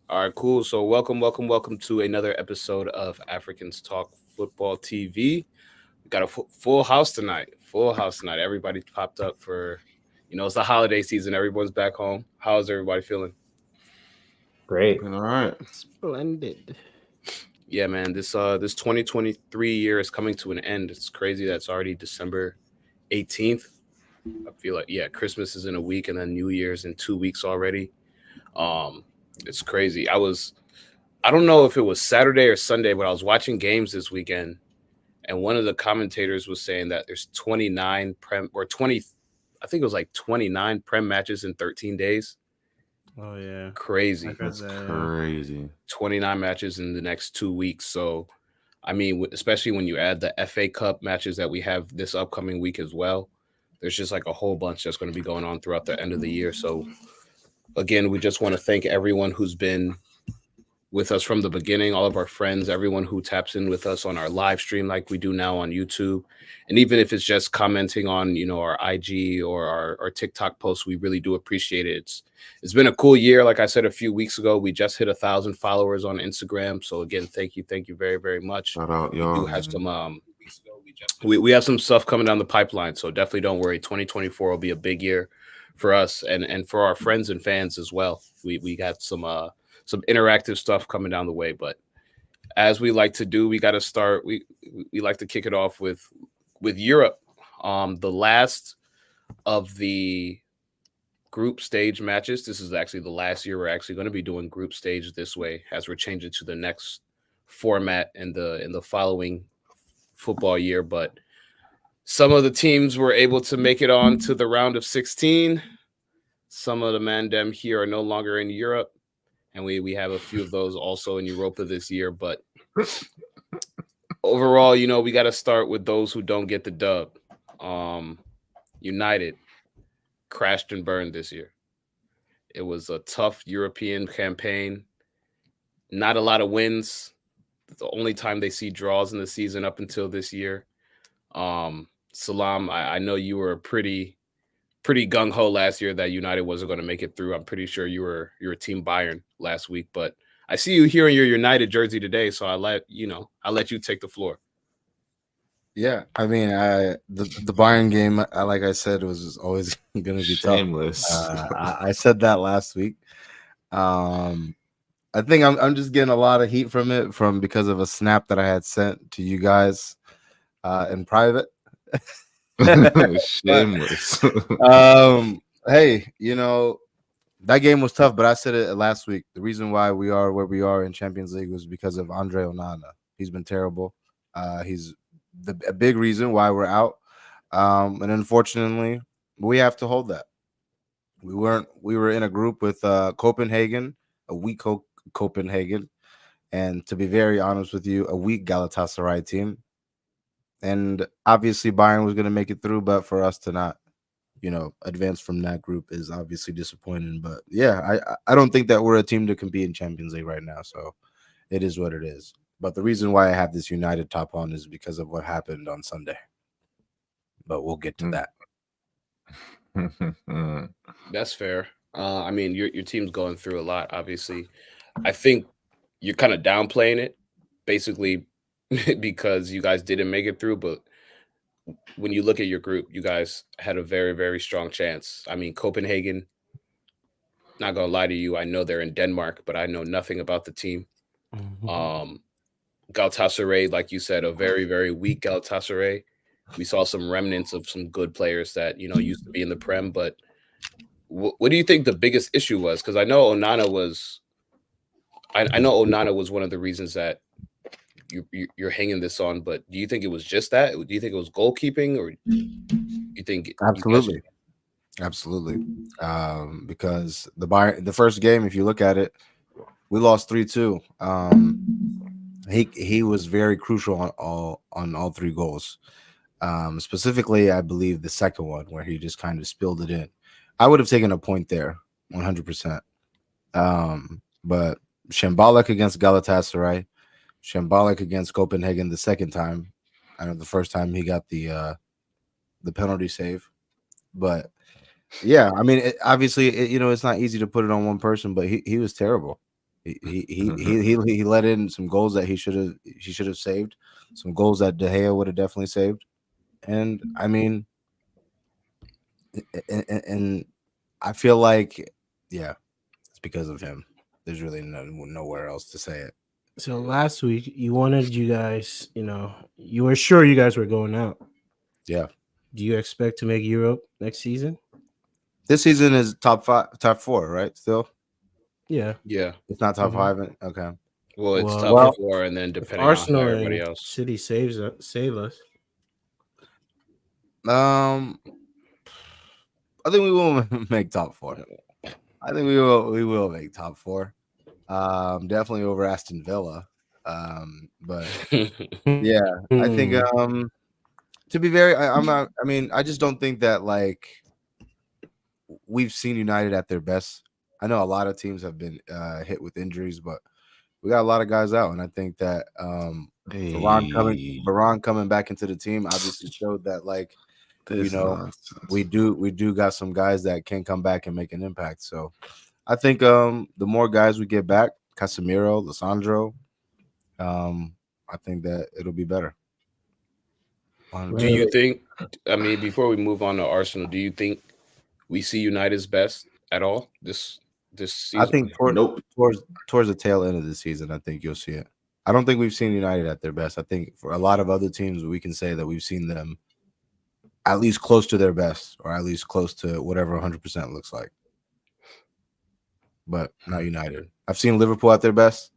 All right, cool. So, welcome to another episode of Africans Talk Football TV. We got a full house tonight. Full house tonight. Everybody popped up for, it's the holiday season. Everyone's back home. How's everybody feeling? Great. All right. Splendid. Yeah, man. This 2023 year is coming to an end. It's crazy that it's already December 18th. I feel like Christmas is in a week, and then New Year's in 2 weeks already. Um, it's crazy. I don't know if it was Saturday or Sunday, but I was watching games this weekend, and one of the commentators was saying that there's 29 prem or 20, I think it was like 29 prem matches in 13 days. Oh yeah, I Crazy. heard That's that. crazy. 29 matches in the next 2 weeks. So, I mean, especially when you add the FA Cup matches that we have this upcoming week as well, there's just like a whole bunch that's going to be going on throughout the end of the year. So, again, we just want to thank everyone who's been with us from the beginning, all of our friends, everyone who taps in with us on our live stream like we do now on YouTube. And even if it's just commenting on, our IG or our TikTok posts, we really do appreciate it. It's been a cool year. Like I said a few weeks ago, we just hit 1,000 followers on Instagram. So again, thank you very, very much. Shout out We do y'all, have man. some we have some stuff coming down the pipeline. So definitely don't worry. 2024 will be a big year for us and for our friends and fans as well. We got some interactive stuff coming down the way. But as we like to do, we got to start. We like to kick it off with Europe. The last of the group stage matches. This is actually the last year we're actually going to be doing group stage this way, as we're changing to the next format in the following football year. But some of the teams were able to make it on to the round of 16. Some of the Mandem here are no longer in Europe, and we have a few of those also in Europa this year. But overall, we got to start with those who don't get the dub. Um, United crashed and burned this year. It was a tough European campaign. Not a lot of wins. The only time they see draws in the season up until this year. Salam, I know you were pretty gung ho last year that United wasn't going to make it through. I'm pretty sure you were Team Bayern last week, but I see you here in your United jersey today, so I let you take the floor. Yeah, I mean, the Bayern game, like I said, was always going to be tough. Shameless. I said that last week. Um, I think I'm just getting a lot of heat from it because of a snap that I had sent to you guys in private. But Shameless. hey, that game was tough. But I said it last week. The reason why we are where we are in Champions League was because of Andre Onana. He's been terrible. He's a big reason why we're out. And unfortunately, we have to hold that. We were in a group with Copenhagen, a weak Copenhagen, and to be very honest with you, a weak Galatasaray team. And obviously Bayern was going to make it through, but for us to not, advance from that group is obviously disappointing. But yeah, I don't think that we're a team to compete in Champions League right now. So it is what it is. But the reason why I have this United top on is because of what happened on Sunday. But we'll get to that. That's fair. I mean, your team's going through a lot. Obviously, I think you're kind of downplaying it, basically, because you guys didn't make it through. But when you look at your group, you guys had a very, very strong chance. I mean, Copenhagen. Not gonna lie to you, I know they're in Denmark, but I know nothing about the team. Um, Galatasaray, like you said, a very, very weak Galatasaray. We saw some remnants of some good players that used to be in the Prem. But what do you think the biggest issue was? Because I know Onana was one of the reasons that you're hanging this on. But do you think it was just that? Do you think it was goalkeeping, or you think you guys? Absolutely. Absolutely. Because the first game, if you look at it, we lost 3-2. He was very crucial on all three goals. Specifically, I believe the second one where he just kind of spilled it in. I would have taken a point there, 100%. But Shambalik against Galatasaray, Shambalik against Copenhagen the second time. I know the first time he got the penalty save, but yeah, I mean, obviously, it's not easy to put it on one person, but he was terrible. He let in some goals that he should have saved, some goals that De Gea would have definitely saved, and I mean, and I feel like, yeah, it's because of him. There's really nowhere else to say it. So last week you wanted you guys, you were sure you guys were going out. Yeah. Do you expect to make Europe next season? This season is top 4, right? Still. Yeah. It's not top 5. Okay. Well, it's top 4, and then depending Arsenal on how everybody else. City save us. I think we will make top 4. I think we will make top 4. Definitely over Aston Villa. But yeah, I think to be very, I just don't think that like we've seen United at their best. I know a lot of teams have been hit with injuries, but we got a lot of guys out, and I think that Varane coming back into the team obviously showed that like we do got some guys that can come back and make an impact. So I think the more guys we get back, Casemiro, Lisandro, I think that it'll be better. Do you think? I mean, before we move on to Arsenal, do you think we see United's best at all this season? I think towards the tail end of the season, I think you'll see it. I don't think we've seen United at their best. I think for a lot of other teams, we can say that we've seen them at least close to their best, or at least close to whatever 100% looks like. But not United. I've seen Liverpool at their best.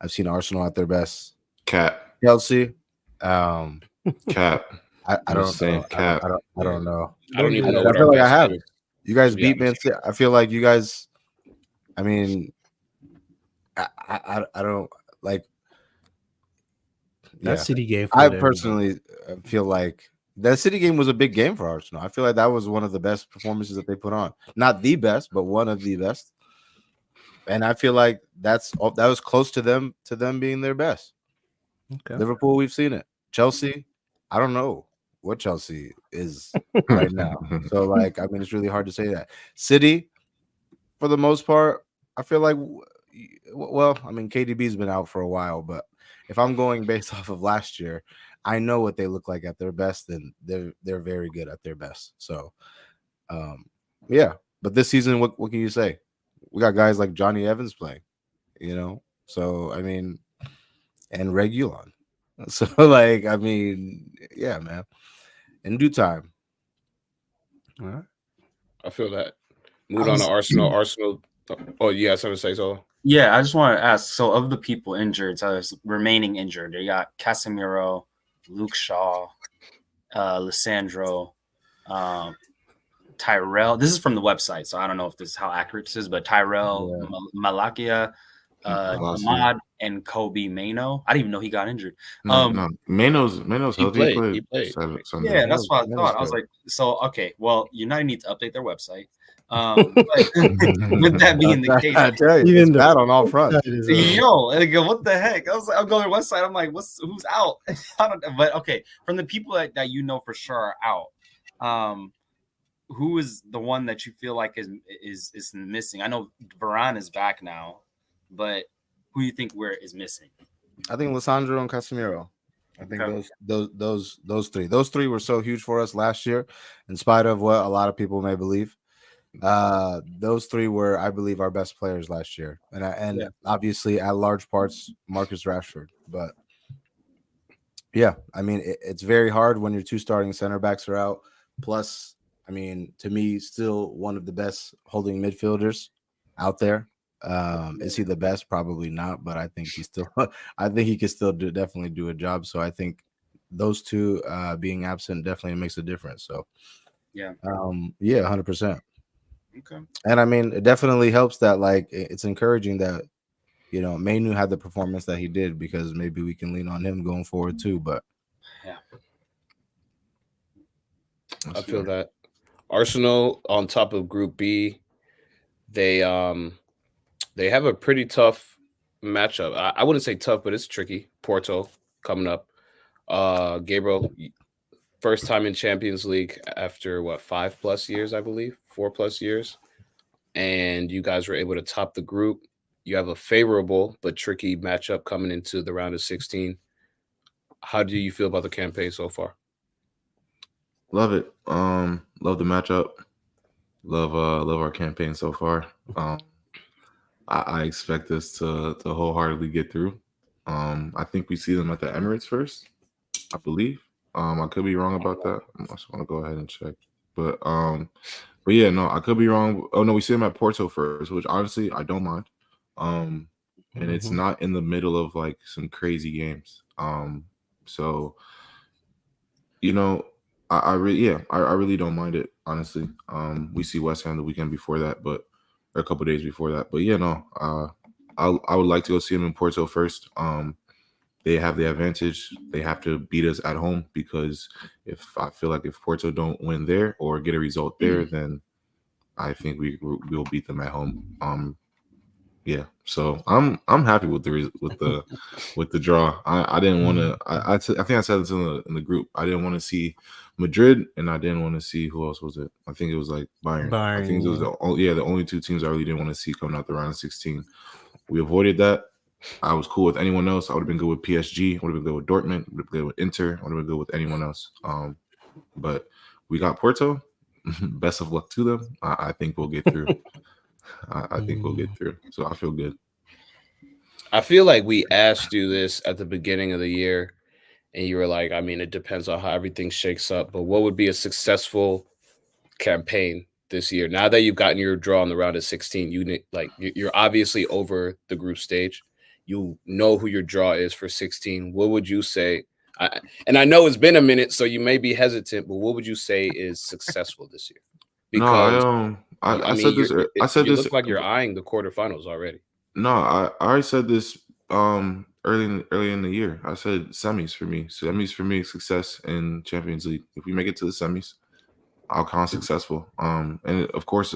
I've seen Arsenal at their best. Chelsea. Cap. I don't know. Cap. I don't know. I don't even know. I feel like I have. You guys beat Man City. I feel like you guys. I mean, I don't like that City game. I personally feel like that City game was a big game for Arsenal. I feel like that was one of the best performances that they put on. Not the best, but one of the best. And I feel like that was close to them being their best. Okay. Liverpool, we've seen it. Chelsea, I don't know what Chelsea is right now. So like, I mean, it's really hard to say that. City, for the most part, I feel like, well, I mean, KDB's been out for a while, but if I'm going based off of last year, I know what they look like at their best, and they're very good at their best. So, yeah. But this season, what can you say? We got guys like Johnny Evans playing, So I mean, and Reguilon. So like, I mean, yeah, man. In due time. All right. I feel that. Moving on to Arsenal. Arsenal. Oh, you got something to say, so? Yeah, I just want to ask. So, of the people injured, so remaining injured, you got Casemiro, Luke Shaw, Lisandro, Tyrell. This is from the website, so I don't know if this is how accurate this is, but Tyrell, Malakia, Ahmad, and Kobe Mano. I didn't even know he got injured. No, Mano's healthy. He played. Yeah, that's what I thought. I was like, so okay, well, United need to update their website. With that being the case, I tell you, it's bad on all fronts. Yo, and I go, what the heck? I was like, I'm going to their website. I'm like, who's out? I don't know. But okay, from the people that you know for sure are out, who is the one that you feel like is missing? I know Varane is back now, but who do you think is missing? I think Lisandro and Casemiro. I think those three. Those three were so huge for us last year, in spite of what a lot of people may believe. Those three were, I believe, our best players last year, and obviously at large parts Marcus Rashford. But yeah, I mean, it's very hard when your two starting center backs are out. Plus, I mean, to me, still one of the best holding midfielders out there. Is he the best? Probably not, but I think he can still definitely do a job. So I think those two being absent definitely makes a difference. So yeah, 100%. Okay. And I mean, it definitely helps that like it's encouraging that Manu had the performance that he did, because maybe we can lean on him going forward too. But yeah, I feel that Arsenal on top of Group B, they have a pretty tough matchup. I wouldn't say tough, but it's tricky. Porto coming up. Gabriel, first time in Champions League after 5+ years, I believe, 4+ years, and you guys were able to top the group. you have a favorable but tricky matchup coming into the round of 16. How do you feel about the campaign so far? Love it. Love the matchup. Love our campaign so far. I expect us to wholeheartedly get through. I think we see them at the Emirates first, I believe. I could be wrong about that. I just want to go ahead and check. But yeah, no, I could be wrong. Oh no, we see them at Porto first, which honestly I don't mind. And it's not in the middle of like some crazy games. So you know, I really don't mind it, honestly. We see West Ham the weekend before that, or a couple days before that. But yeah, no, I would like to go see them in Porto first. They have the advantage. They have to beat us at home because I feel like if Porto don't win there or get a result there, then I think we'll beat them at home. Yeah, so I'm happy with the draw. I didn't want to. I think I said this in the group. I didn't want to see Madrid, and I didn't want to see who else was it. I think it was like Bayern. I think it was the only two teams I really didn't want to see coming out the round of 16. We avoided that. I was cool with anyone else. I would have been good with PSG. Would have been good with Dortmund. Would have been good with Inter. Would have been good with anyone else. But we got Porto. Best of luck to them. I think we'll get through. I think we'll get through. So I feel good. I feel like we asked you this at the beginning of the year, and you were like, I mean, it depends on how everything shakes up. But what would be a successful campaign this year? Now that you've gotten your draw in the round of 16, you're obviously over the group stage. You know who your draw is for 16. What would you say? And I know it's been a minute, so you may be hesitant, but what would you say is successful this year? Because I said this. I said you this. look like you're eyeing the quarterfinals already. No, I already said this early in the year. I said semis for me. Semis for me, success in Champions League. If we make it to the semis, I'll count successful. And of course,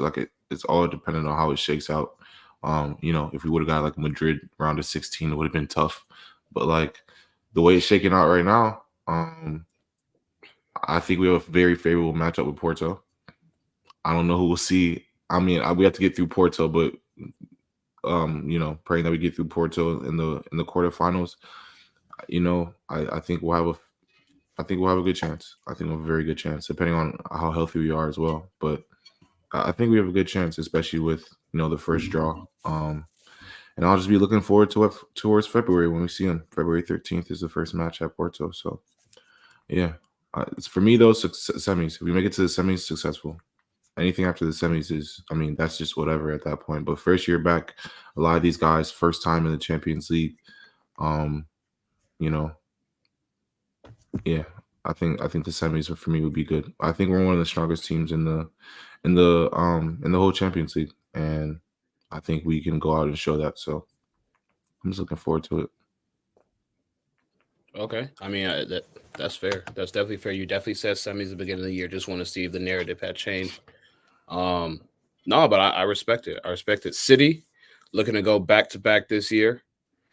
it's all dependent on how it shakes out. If we would have got like Madrid round of 16, it would have been tough. But like the way it's shaking out right now, I think we have a very favorable matchup with Porto. I don't know who we'll see. I mean, we have to get through Porto, but praying that we get through Porto in the quarterfinals. I think we'll have a good chance. I think we'll have a very good chance, depending on how healthy we are as well. But I think we have a good chance, especially with the first draw. And I'll just be looking forward to it towards February when we see them. February 13th is the first match at Porto. So yeah, it's for me though. Semis. If we make it to the semis, successful. Anything after the semis is, that's just whatever at that point. But first year back, a lot of these guys, first time in the Champions League. Yeah, I think the semis for me would be good. I think we're one of the strongest teams in the whole Champions League, and I think we can go out and show that. So I'm just looking forward to it. Okay, that's fair. That's definitely fair. You definitely said semis at the beginning of the year. Just want to see if the narrative had changed. No, but I respect it. I respect it. City looking to go back to back this year.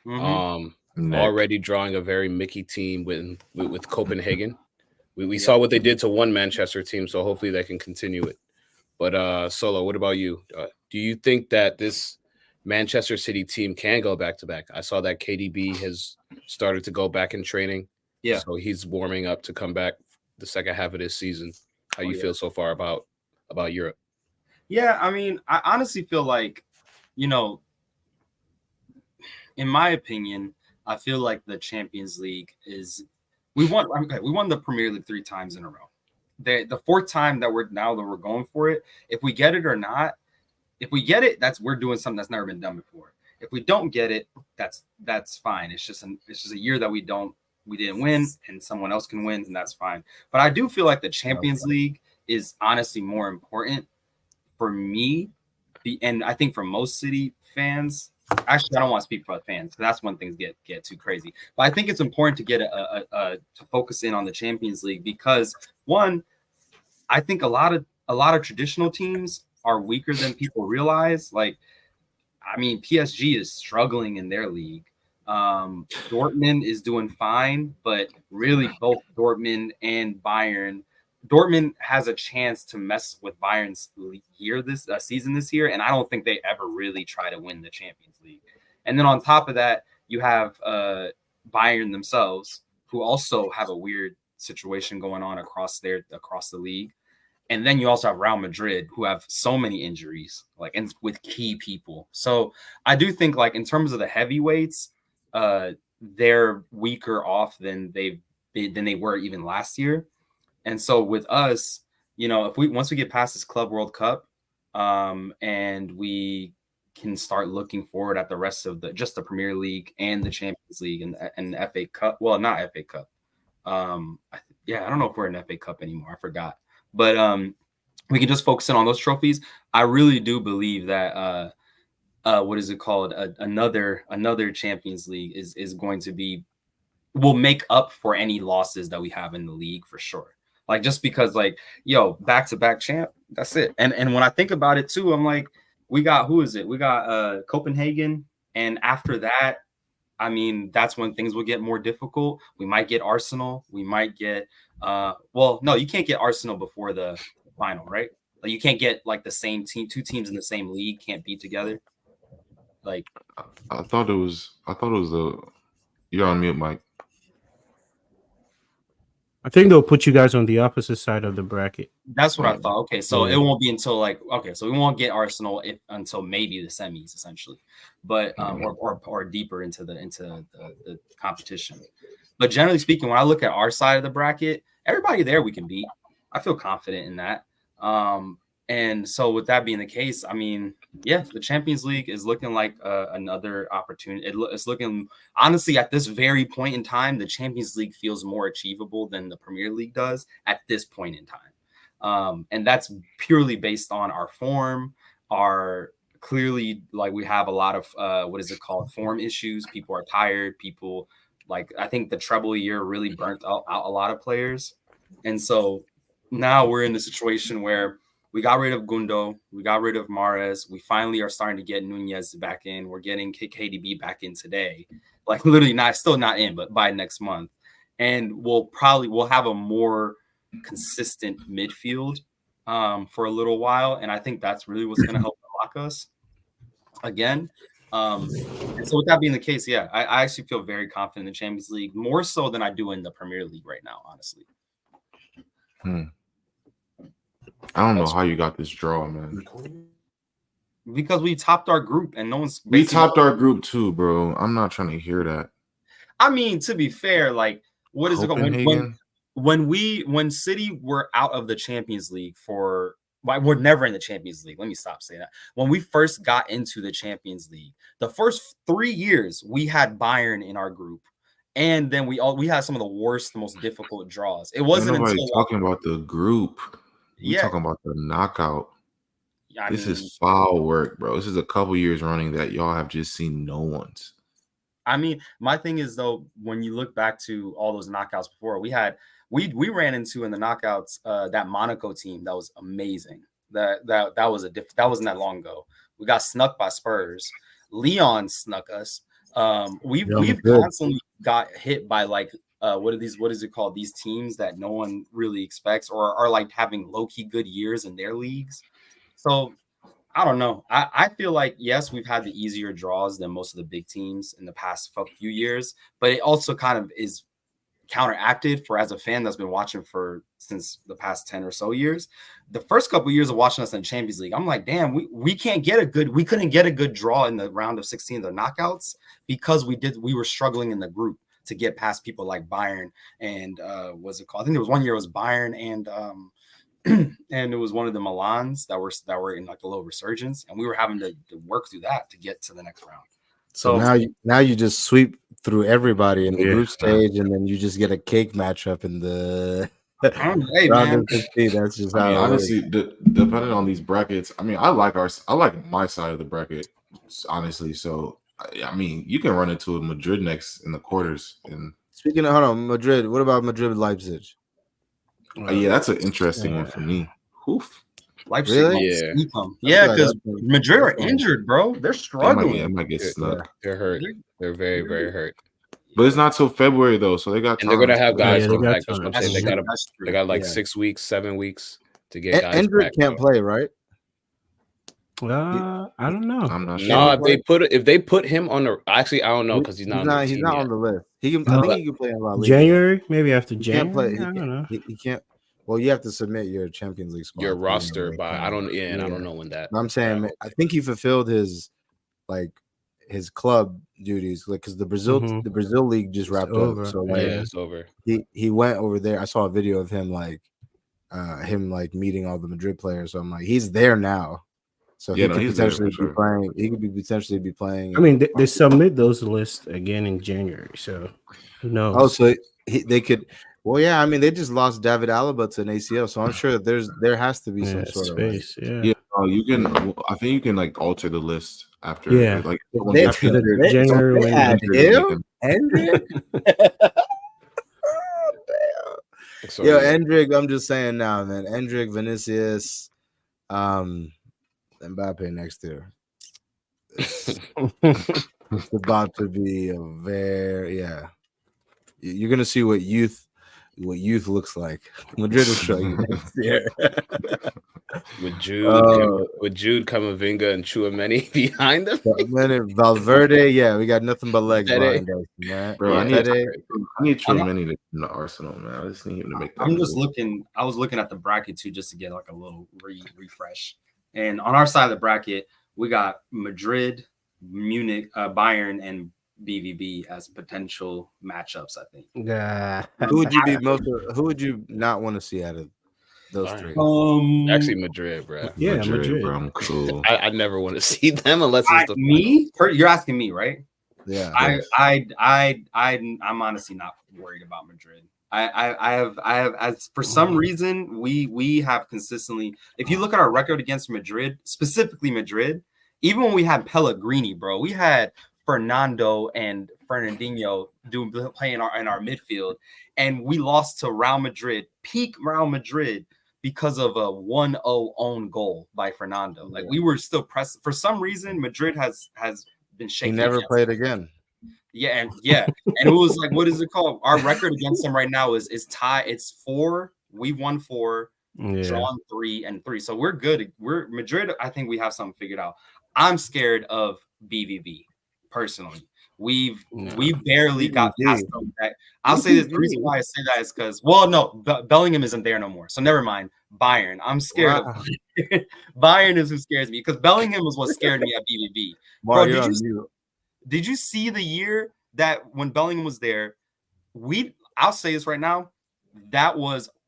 Already drawing a very Mickey team with Copenhagen. We saw what they did to one Manchester team, so hopefully they can continue it. But Solo, what about you? Do you think that this Manchester City team can go back to back? I saw that KDB has started to go back in training. Yeah. So he's warming up to come back the second half of this season. How you feel so far about Europe? Yeah, I honestly feel like, in my opinion, I feel like the Champions League we won the Premier League 3 times in a row. The fourth time that we're going for it. If we get it or not, if we get it, we're doing something that's never been done before. If we don't get it, that's fine. It's just a year that we didn't win, and someone else can win, and that's fine. But I do feel like the Champions League is honestly more important for me, and I think for most City fans. Actually, I don't want to speak for the fans because that's when things get too crazy. But I think it's important to get to focus in on the Champions League because one, I think a lot of traditional teams are weaker than people realize. Like, PSG is struggling in their league. Dortmund is doing fine, but really both Dortmund and Bayern, Dortmund has a chance to mess with Bayern's season this year, and I don't think they ever really try to win the Champions League. And then on top of that, you have Bayern themselves, who also have a weird situation going on across the league. And then you also have Real Madrid, who have so many injuries, like, and with key people. So I do think, like, in terms of the heavyweights, they're weaker off than they were even last year. And so with us, you know, once we get past this Club World Cup, and we can start looking forward at the rest of the Premier League and the Champions League and the FA Cup. Well, not FA Cup. I don't know if we're in FA Cup anymore. I forgot. But we can just focus in on those trophies. I really do believe that what is it called? Another Champions League is going to will make up for any losses that we have in the league for sure. Like, just because, like, back-to-back champ, that's it. And when I think about it too, I'm like, we got, who is it? We got Copenhagen, and after that, I mean, that's when things will get more difficult. We might get Arsenal. We might get no, you can't get Arsenal before the final, right? Like, you can't get, like, the same team, two teams in the same league can't be together. Like, I thought it was you're on mute, Mike. I think they'll put you guys on the opposite side of the bracket. That's what I thought. Okay, so it won't be until, like, so we won't get Arsenal until maybe the semis, essentially, but or deeper into the competition. But generally speaking, when I look at our side of the bracket, everybody there we can beat. I feel confident in that. And so with that being the case, I mean, yeah, the Champions League is looking like another opportunity. It's looking, honestly, at this very point in time, the Champions League feels more achievable than the Premier League does at this point in time. And that's purely based on our form, clearly, like, we have a lot of, form issues. People are tired. People, like, I think the treble year really burnt out a lot of players. And so now we're in the situation where we got rid of Gundo. We got rid of Mahrez. We finally are starting to get Nunez back in. We're getting KDB back in today. Like, literally still not in, but by next month. And we'll have a more consistent midfield for a little while. And I think that's really what's going to help unlock us again. And so with that being the case, yeah, I actually feel very confident in the Champions League, more so than I do in the Premier League right now, honestly. I don't know how you got this draw, man. Because we topped our group, and no one's. We topped our group too, bro. I'm not trying to hear that. I mean, to be fair, like, what is it called? When City were out of the Champions League we're never in the Champions League. Let me stop saying that. When we first got into the Champions League, the first 3 years we had Bayern in our group, and then we had some of the worst, the most difficult draws. It wasn't until talking about the group. We're talking about the knockout. This is foul work, bro. This is a couple years running that y'all have just seen no one's. I mean, my thing is, though, when you look back to all those knockouts before, we ran into in the knockouts that Monaco team that was amazing. That wasn't that long ago. We got snuck by Spurs. Lyon snuck us. We've constantly got hit by, like, what is it called? These teams that no one really expects, or are like having low-key good years in their leagues. So I don't know. I feel like, yes, we've had the easier draws than most of the big teams in the past few years, but it also kind of is counteracted for, as a fan that's been watching since the past 10 or so years. The first couple of years of watching us in the Champions League, I'm like, damn, we couldn't get a good draw in the round of 16 of the knockouts because we were struggling in the group to get past people like Bayern and what's it called? I think there was one year it was Bayern and and it was one of the Milans that were in, like, a low resurgence, and we were having to work through that to get to the next round. So now you just sweep through everybody in the group stage, and then you just get a cake matchup in the hey, man. 15. That's just how. Honestly, depending on these brackets, I mean, I like my side of the bracket, honestly. So I mean, you can run into Madrid next in the quarters. And speaking of Madrid, what about Madrid-Leipzig? Yeah, that's an interesting one for me. Oof. Leipzig, really? Yeah, because Madrid are injured, bro. They're struggling. They might get snuck. They're hurt. They're very, very hurt. But it's not till February though, so they got And time. they're gonna have guys Yeah, they come got back. That's what I'm time. saying. That's true. They got like Yeah. 6 weeks, 7 weeks to get guys Endrick back. can't play, right? I don't know. I'm not sure. No, if they put him on the actually I don't know because he's He's not on the He's team not yet. on the list. He can. No. I think he can play in La Liga. January, maybe after He can't play. January. I don't know. He can't. Well, you have to submit your Champions League squad. Your for them roster to by come. I don't and I don't know when that. I'm saying I think he fulfilled his his club duties, like because the Brazil league just wrapped over. up. So Yeah, like it's over. he went over there. I saw a video of him meeting all the Madrid players. So I'm like, he's there now. So Yeah, he no, could he's there potentially for be playing. He could potentially be playing. I mean, they submit those lists again in January, so who knows? Oh, so they could. Well, yeah. I mean, they just lost David Alaba to an ACL, so I'm sure there has to be some sort space. Yeah, you can. I think you can like alter the list after. Yeah. like After the January they add him, Hendrick. So, Yo, Hendrick. I'm just saying now, man. Hendrick, Vinicius, Mbappe next year. It's about to be a very You're gonna see what youth looks like. Madrid will show you next year. with Jude, Camavinga, and Chouameni behind them. Valverde, yeah, we got nothing but legs behind us, man. Bro, I Valverde. need Chouameni to come to Arsenal, man. I just need him to make that. I'm just looking. I was looking at the bracket too, just to get like a little refresh. And on our side of the bracket, we got Madrid, Munich, Bayern, and BVB as potential matchups. I think. Yeah. Who would you not want to see out of those three? Actually, Madrid, bro. Yeah, Madrid. Bro, I'm cool. I never want to see them unless it's You're asking me, right? Yeah. I'm honestly not worried about Madrid. I have as for some reason we have consistently, if you look at our record against Madrid, specifically Madrid, even when we had Pellegrini, bro, we had Fernando and Fernandinho playing in our midfield, and we lost to Real Madrid, peak Real Madrid, because of a 1-0 own goal by Fernando. Like we were still pressing. For some reason, Madrid has been shaking. He never played again. Yeah, and it was like, what is it called? Our record against them right now is tie. It's 4. We won 4, drawn 3, and 3. So we're good. We're Madrid. I think we have something figured out. I'm scared of BVB personally. We barely got past them. I'll say this. The reason why I say that is because, Bellingham isn't there no more. So never mind. Bayern. I'm scared of Bayern is who scares me, because Bellingham was what scared me at BVB. Bro, did you see the year that when Bellingham was there? I'll say this right now.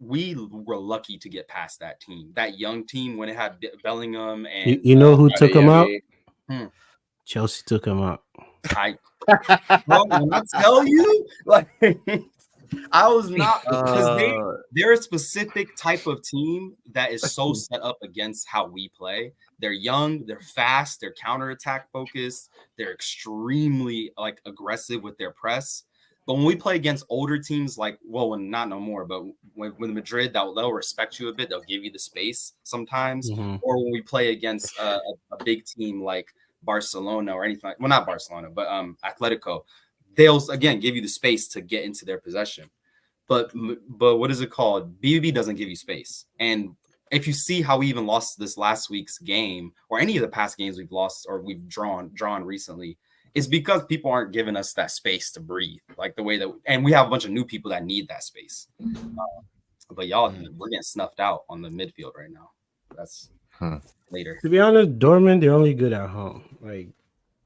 We were lucky to get past that team, that young team, when it had Bellingham and you know who took him out? Chelsea took him out. Bro, when I tell you, like, I was not, because they're a specific type of team that is so set up against how we play. They're young, they're fast, they're counterattack focused, they're extremely aggressive with their press. But when we play against older teams, not no more, but when Madrid, they'll respect you a bit, they'll give you the space sometimes. Or when we play against a big team like Barcelona or anything, not Barcelona, but Atletico, they'll again give you the space to get into their possession. But what is it called? BVB doesn't give you space. And if you see how we even lost this last week's game, or any of the past games we've lost or we've drawn recently, it's because people aren't giving us that space to breathe, like the way that, and we have a bunch of new people that need that space. But y'all, we're getting snuffed out on the midfield right now. That's later. To be honest, Dortmund, they're only good at home. Like,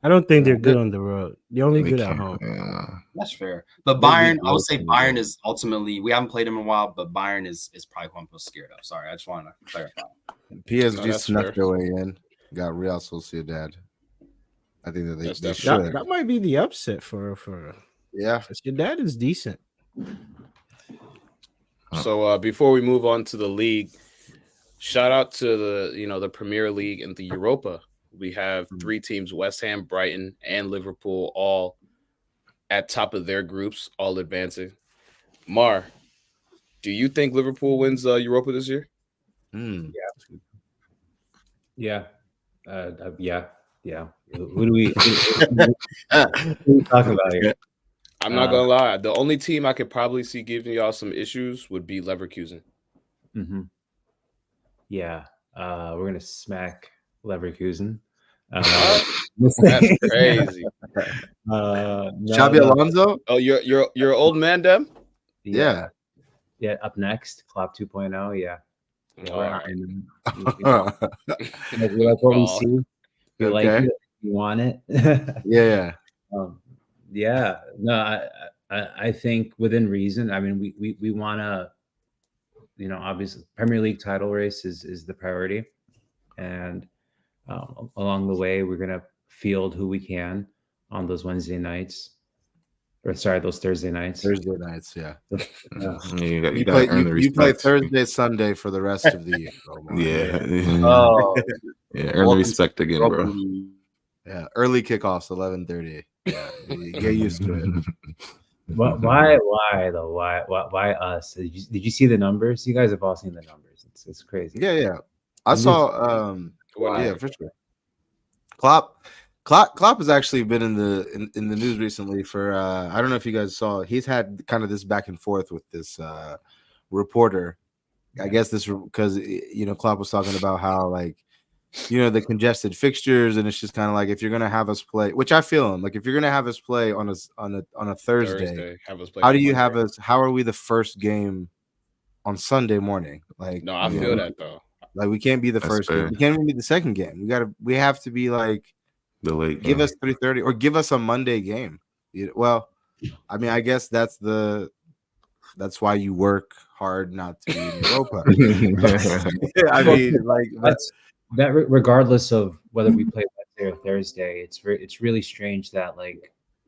I don't think they're good on the road. They're only good at home. Yeah. That's fair. But Bayern, I would say Bayern is ultimately, we haven't played them in a while, but Bayern is probably who I'm most scared of. Sorry, I just want to clarify. PSG snuck their way in, got Real Sociedad. I think that they should. That might be the upset for yeah. Your dad is decent. So before we move on to the league, shout out to the Premier League and the Europa. We have 3 teams: West Ham, Brighton, and Liverpool, all at top of their groups, all advancing. Mar, do you think Liverpool wins Europa this year? Yeah. Yeah. Who do we talking about here? I'm not gonna lie. The only team I could probably see giving y'all some issues would be Leverkusen. Mm-hmm. Yeah, we're gonna smack Leverkusen. That's crazy. Xabi Alonso. Oh, you're old man, Dem. Yeah. Yeah. Up next, Klopp 2.0. Yeah. All right. We like what we Oh. see. We like Okay. it. We want it. Yeah. Yeah. No, I think within reason. I mean, we want to, obviously Premier League title race is the priority, and along the way we're gonna field who we can on those Wednesday nights, or sorry, those Thursday nights. Thursday nights, yeah. You gotta earn the You respect. play Thursday, Sunday for the rest of the year. Bro. Oh, Yeah, earn the respect again, bro. Yeah, early kickoffs, 11:30. Yeah, you get used to it. Why though? Why us? Did you see the numbers? You guys have all seen the numbers. It's crazy. Yeah. I saw. Why? Yeah, for sure. Klopp has actually been in the news recently for. I don't know if you guys saw. He's had kind of this back and forth with this reporter. I guess this because Klopp was talking about how the congested fixtures, and it's just kind of like if you're gonna have us play, which I feel him, like if you're gonna have us play on a Thursday, have us play how on do you Monday. have us? How are we the first game on Sunday morning? Like, No, I feel that though. Like we can't be the That's first fair. game. We can't even be the second game. We have to be like The late give game. us 3:30 or give us a Monday game. Well, I mean, I guess that's why you work hard not to be in Europa. I mean, like that regardless of whether we play Wednesday or Thursday, it's really strange that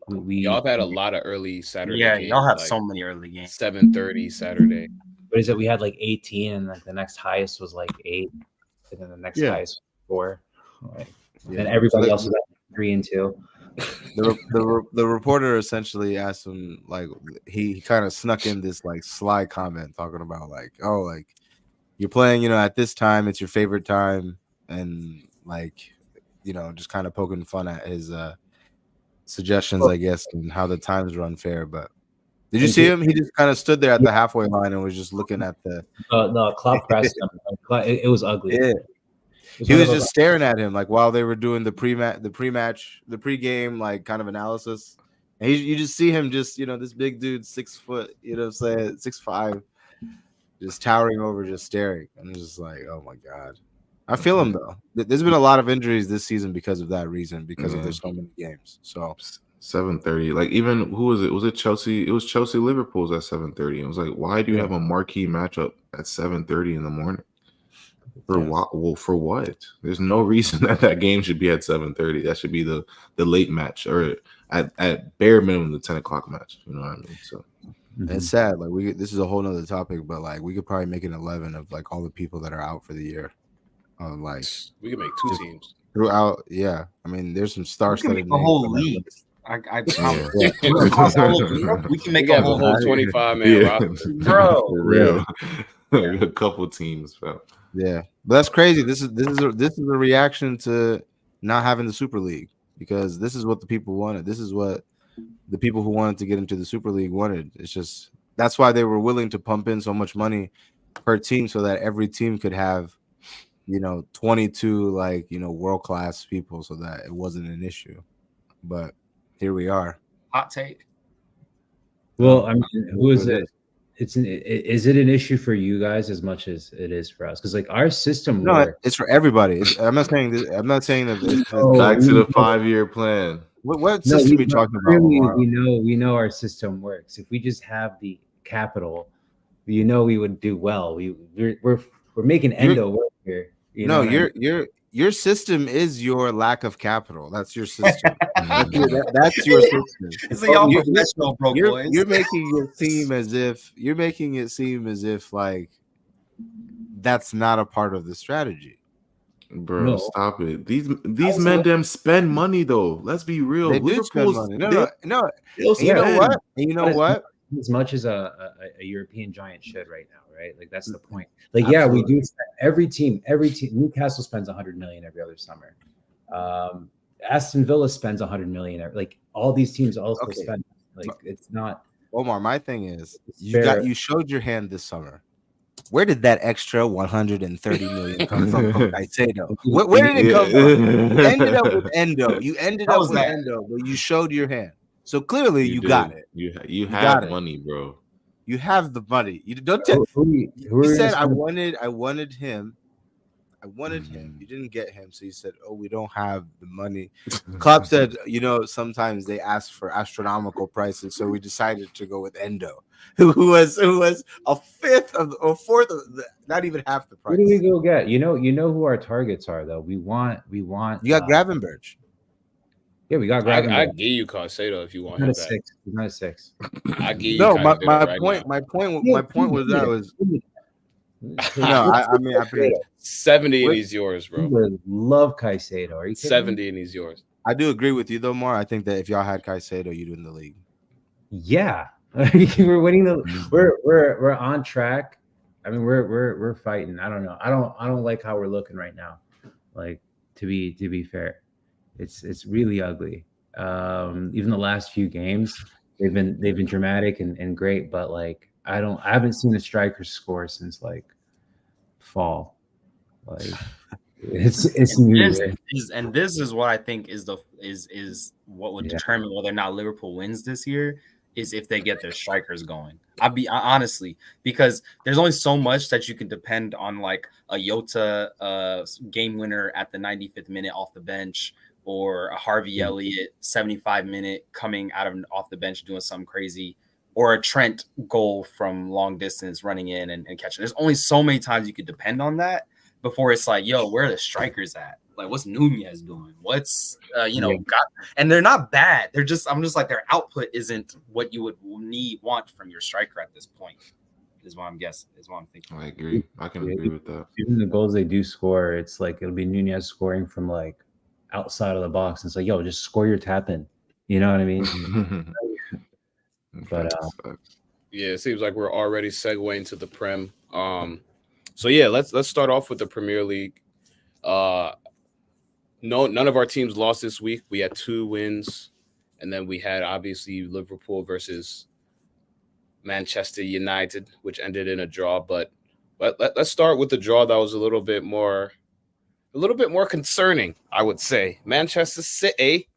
Y'all have had a lot of early Saturday. yeah, games, y'all have like so many early games. 7:30 Saturday. What is it? We had 18, and the next highest was 8, and then the next highest was 4. Right. And everybody else was at 3 and 2. The reporter essentially asked him, he kind of snuck in this sly comment talking about you're playing, at this time, it's your favorite time, and just kind of poking fun at his suggestions, I guess, and how the times are unfair. But did you see him? He just kind of stood there at the halfway line and was just looking at the Klopp pressed him. It was ugly. Yeah. He was just staring at him while they were doing the pregame kind of analysis. And you just see him this big dude, 6 foot, 6'5", just towering over, just staring. And it's just like, oh my God. I feel him though. There's been a lot of injuries this season because of that reason, because of there's so many games. So 7:30. Even who was it? Was it Chelsea? It was Chelsea Liverpool's at 7:30. It was why do you have a marquee matchup at 7:30 in the morning? For what? Well, for what? There's no reason that game should be at 7:30. That should be the late match, or at bare minimum the 10 o'clock match. You know what I mean? So it's sad. This is a whole nother topic, but we could probably make an 11 of all the people that are out for the year. We could make 2 teams throughout. Yeah, I mean, there's some star-studded The whole league. I promise. We can make a whole 25 man roster, bro. For real. A couple teams, bro. Yeah, but that's crazy. This is a reaction to not having the Super League, because this is what the people wanted. This is what the people who wanted to get into the Super League wanted. It's just that's why they were willing to pump in so much money per team, so that every team could have 22 world class people, so that it wasn't an issue. But here we are. Hot take. Well, I mean, who is it? Is it an issue for you guys as much as it is for us? Because our system, it's for everybody. I'm not saying this. I'm not saying that. Back to the 5-year plan. What system are you talking about? We know our system works. If we just have the capital, we would do well. We're making endo work here. Your system is your lack of capital. That's your system. That's your system. It's y'all professional, bro, boys. You're making it seem as if that's not a part of the strategy. Bro, stop it. These men them spend money though. Let's be real. They do spend money. No. You know what? As much as a European giant should right now, right? That's the point. Yeah, we do. Every team. Newcastle spends 100 million every other summer. Aston Villa spends 100 million. All these teams also spend. Like it's not. Omar, my thing is It's you fair. showed your hand this summer. Where did that extra 130 million come from Caicedo? Where did it come from? You ended up with Endo. How was that? Endo, but you showed your hand. So clearly you did. got it. You got have it. money, bro. You have the money. You don't tell. Who You are said you I gonna- wanted him. I wanted him. You didn't get him, so you said, "Oh, we don't have the money." Klopp said, "You know, sometimes they ask for astronomical prices, so we decided to go with Endo, who was a fifth of or fourth of not even half the Who price." do we go get? You know who our targets are though. We want. You got Gravenberch. Yeah, we got I Gravenberch. give you Caicedo if you want Not him a back. 6. He's not a 6. I give you No, Caicedo right now. my point was that was no. I mean, I pretty 70 and What- he's yours, You bro. would love Caicedo. Are you kidding 70 and he's yours. I do agree with you though, Mar. I think that if y'all had Caicedo, you'd win the league. me? Yeah, we're winning the. We're on track. I mean, we're fighting. I don't know. I don't like how we're looking right now. Like to be fair, it's really ugly. Even the last few games, they've been dramatic and great, but like I haven't seen a striker score since like fall. Like it's new. This is what I think is what would Yeah. determine whether or not Liverpool wins this year is if they get their strikers going. Honestly, because there's only so much that you can depend on, like a Yota game winner at the 95th minute off the bench, or a Harvey Elliott 75-minute coming off the bench doing something crazy, or a Trent goal from long distance running in and catching. There's only so many times you could depend on that before it's like, yo, where are the strikers at? Like, what's Nunez doing? What's and they're not bad. I'm just like, their output isn't what you would want from your striker at this point. Is what I'm guessing. Is what I'm thinking. I agree. I can agree with that. Even the goals they do score, it's like it'll be Nunez scoring from like outside of the box. It's like, yo, just score your tap in. You know what I mean? But yeah, it seems like we're already segueing to the Prem. So yeah, let's start off with the Premier League. No, none of our teams lost this week. We had 2 wins, and then we had obviously Liverpool versus Manchester United, which ended in a draw. But let's start with the draw that was a little bit more concerning, I would say. Manchester City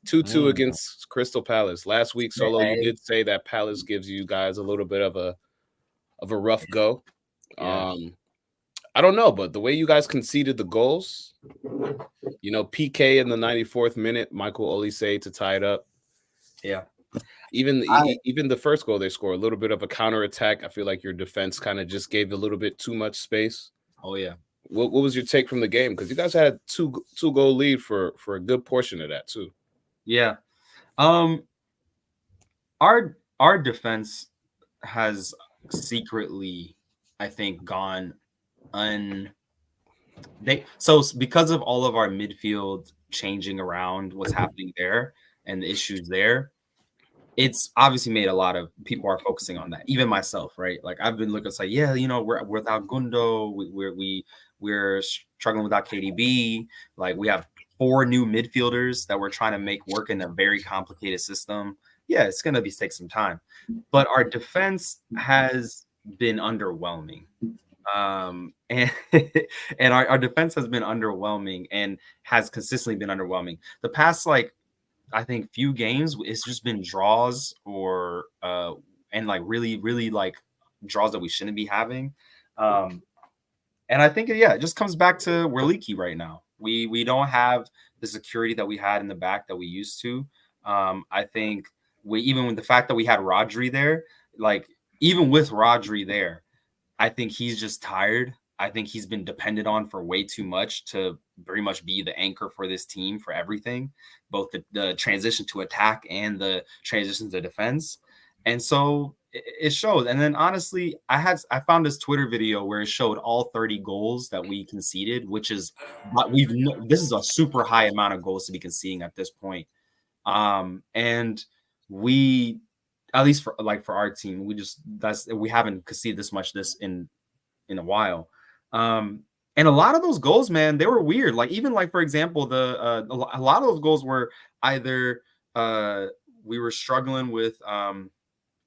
2-2 against Crystal Palace. Last week, Solo, you did say that Palace gives you guys a little bit of a rough go. Yeah. I don't know, but the way you guys conceded the goals, PK in the 94th minute, Michael Olise to tie it up. Yeah. Even the first goal they score, a little bit of a counterattack. I feel like your defense kind of just gave a little bit too much space. Oh yeah. What was your take from the game? Because you guys had two goal lead for a good portion of that too. Yeah. Our defense has secretly, I think, gone because of all of our midfield changing around, what's happening there and the issues there, it's obviously made a lot of people are focusing on that, even myself, right? Like I've been looking, it's like, yeah, we're without Gundo, we're struggling without KDB, like we have 4 new midfielders that we're trying to make work in a very complicated system. Yeah, it's gonna take some time, but our defense has been underwhelming. And our defense has been underwhelming and has consistently been underwhelming. The past, like, I think few games, it's just been draws or and like really, really like draws that we shouldn't be having. And I think it just comes back to we're leaky right now. We don't have the security that we had in the back that we used to. I think even with the fact that we had Rodri there, like even with Rodri there, I think he's just tired. I think he's been depended on for way too much to very much be the anchor for this team for everything, both the transition to attack and the transition to defense. And so it shows. And then honestly, I found this Twitter video where it showed all 30 goals that we conceded, which is this is a super high amount of goals to be conceding at this point. And we, at least for our team, we haven't conceded this much in a while. And a lot of those goals, man, they were weird. Like even like, for example, a lot of those goals were either we were struggling with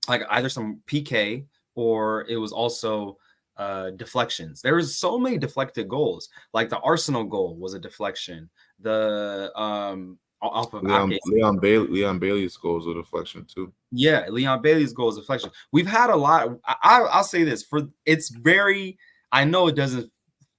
like either some PK or it was also deflections. There was so many deflected goals. Like the Arsenal goal was a deflection. The off of Leon Bailey's goal was a deflection too. Yeah, Leon Bailey's goal is a deflection. We've had a lot. I'll say this I know it doesn't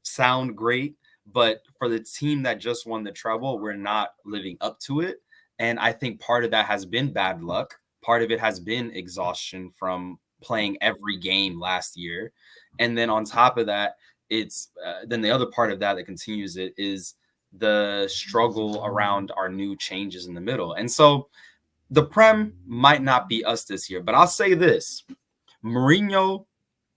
sound great, but for the team that just won the treble, we're not living up to it. And I think part of that has been bad luck. Part of it has been exhaustion from playing every game last year. And then on top of that, it's then the other part of that continues it is the struggle around our new changes in the middle. And so the Prem might not be us this year, but I'll say this: Mourinho,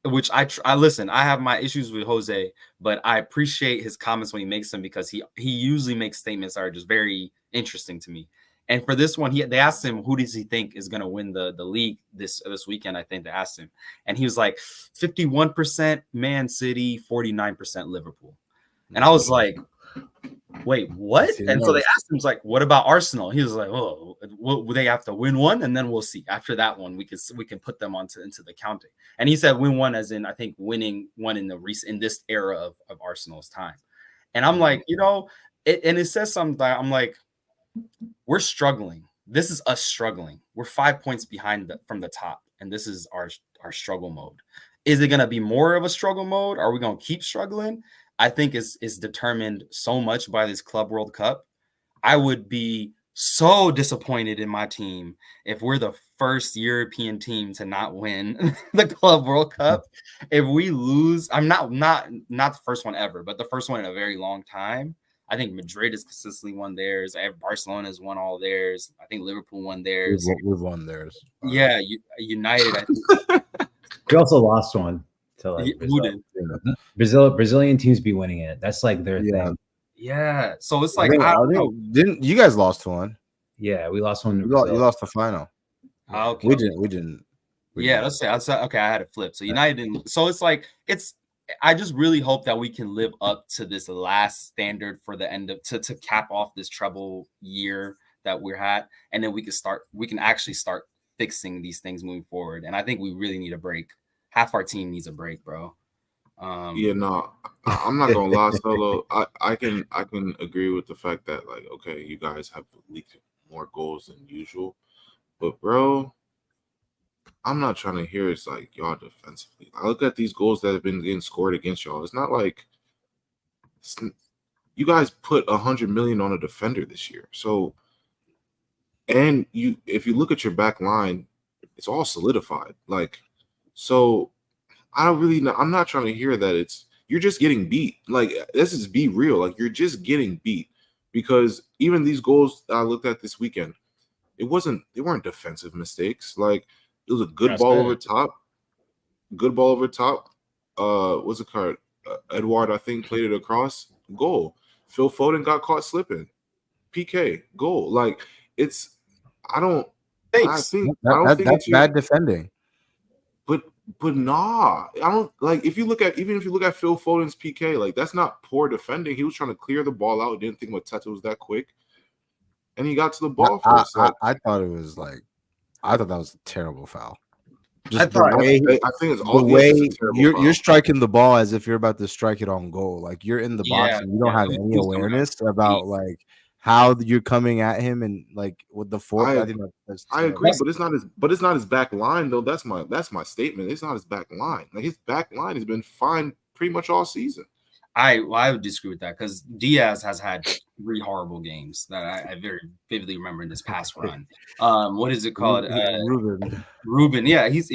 which I listen, I have my issues with Jose, but I appreciate his comments when he makes them because he usually makes statements that are just very interesting to me. And for this one, they asked him who does he think is going to win the league this weekend. I think they asked him, and he was like 51% Man City, 49% Liverpool. And I was like, wait, what? And so they asked him, like, what about Arsenal? He was like, oh, will they have to win one, and then we'll see. After that one, we can put them into the counting. And he said win one as in I think winning one in this era of Arsenal's time. And I'm like, it says something that I'm like, we're struggling. This is us struggling. We're 5 points behind from the top, and this is our struggle mode. Is it going to be more of a struggle mode? Are we going to keep struggling? I think is determined so much by this Club World Cup. I would be so disappointed in my team if we're the first European team to not win the Club World Cup. If we lose, I'm not the first one ever, but the first one in a very long time. I think Madrid has consistently won theirs. Barcelona has won all theirs. I think Liverpool won theirs. We've won theirs. Yeah, United. I think. We also lost one to like Brazilian teams be winning it. That's like their thing. Yeah. So it's like didn't you guys lost one? Yeah, we lost one. You lost the final. Okay. We didn't. Let's say okay. I had it flipped. So United didn't. So it's like I just really hope that we can live up to this last standard for the end of to cap off this treble year that we're at, and then we can actually start fixing these things moving forward. And I think we really need a break. Half our team needs a break, bro. I'm not gonna lie, Solo. I can agree with the fact that like, okay, you guys have leaked more goals than usual, but bro, I'm not trying to hear it's like y'all defensively. I look at these goals that have been getting scored against y'all. It's not like you guys put 100 million on a defender this year. So, and if you look at your back line, it's all solidified. Like, so I'm not trying to hear that you're just getting beat. Like, this is be real. Like, you're just getting beat because even these goals that I looked at this weekend, they weren't defensive mistakes. Like, it was a good ball over top. Good ball over top. What's it called? Edouard, I think, played it across. Goal. Phil Foden got caught slipping. PK. Goal. Like, that's bad defending. But nah, I don't like if you look at Phil Foden's PK, like that's not poor defending. He was trying to clear the ball out. Didn't think Mateta was that quick, and he got to the ball first. I thought it was like, I thought that was a terrible foul. I think it's all the way you're striking the ball as if you're about to strike it on goal. Like you're in the box and you don't have any awareness about like how you're coming at him and like with the fork. I agree, but it's not his back line though. That's my statement. It's not his back line. Like his back line has been fine pretty much all season. I would disagree with that because Diaz has had 3 horrible games that I very vividly remember in this past run. What is it called? Ruben. Yeah, he's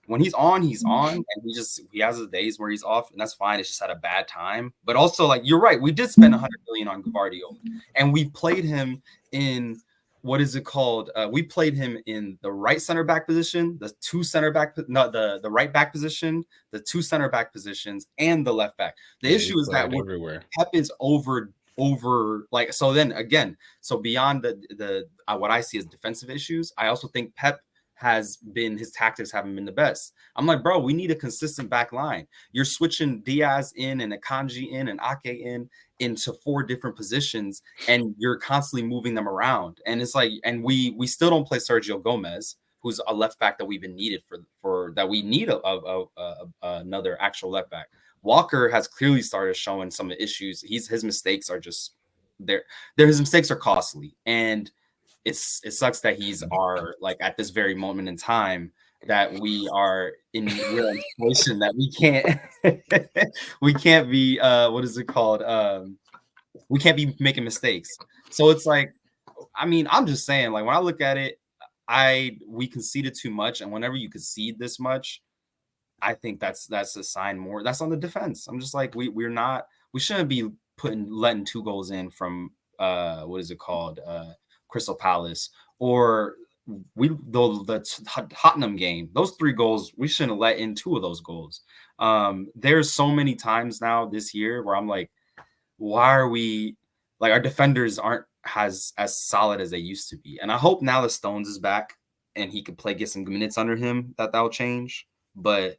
when he's on, and he has his days where he's off, and that's fine. It's just at a bad time. But also, like you're right, we did spend 100 million on Gvardiol, and we played him in what is it called? We played him in the right center back position, the right back position, the 2 center back positions, and the left back. The issue is that Pep is over like so. Then again, so beyond the what I see as defensive issues, I also think Pep his tactics haven't been the best. I'm like, bro, we need a consistent back line. You're switching Diaz in and Akanji in and Ake into 4 different positions, and you're constantly moving them around. And it's like, and we still don't play Sergio Gomez, who's a left back that we've been needed for that we need another actual left back. Walker has clearly started showing some issues. His mistakes are just his mistakes are costly, and it sucks that he's like at this very moment in time that we are in real situation that we can't be what is it called? We can't be making mistakes. So it's like, I mean, I'm just saying, like, when I look at it, we conceded too much, and whenever you concede this much, I think that's a sign more. That's on the defense. I'm just like, we shouldn't be letting 2 goals in from what is it called? Crystal Palace, or the Tottenham game. Those 3 goals, we shouldn't let in 2 of those goals. There's so many times now this year where I'm like, why are we like, our defenders aren't as solid as they used to be? And I hope now that Stones is back and he could get some minutes under him, that'll change. But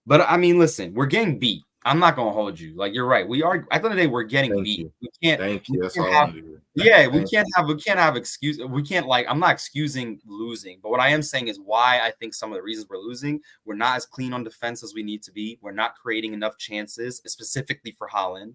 I mean, listen, we're getting beat. I'm not gonna hold you. Like, you're right. We are, at the end of the day, we're getting beat. We can't. Thank you. That's all have, I do. yeah, we can't have excuse. We can't, like, I'm not excusing losing, but what I am saying is why I think some of the reasons we're losing, we're not as clean on defense as we need to be. We're not creating enough chances, specifically for Haaland,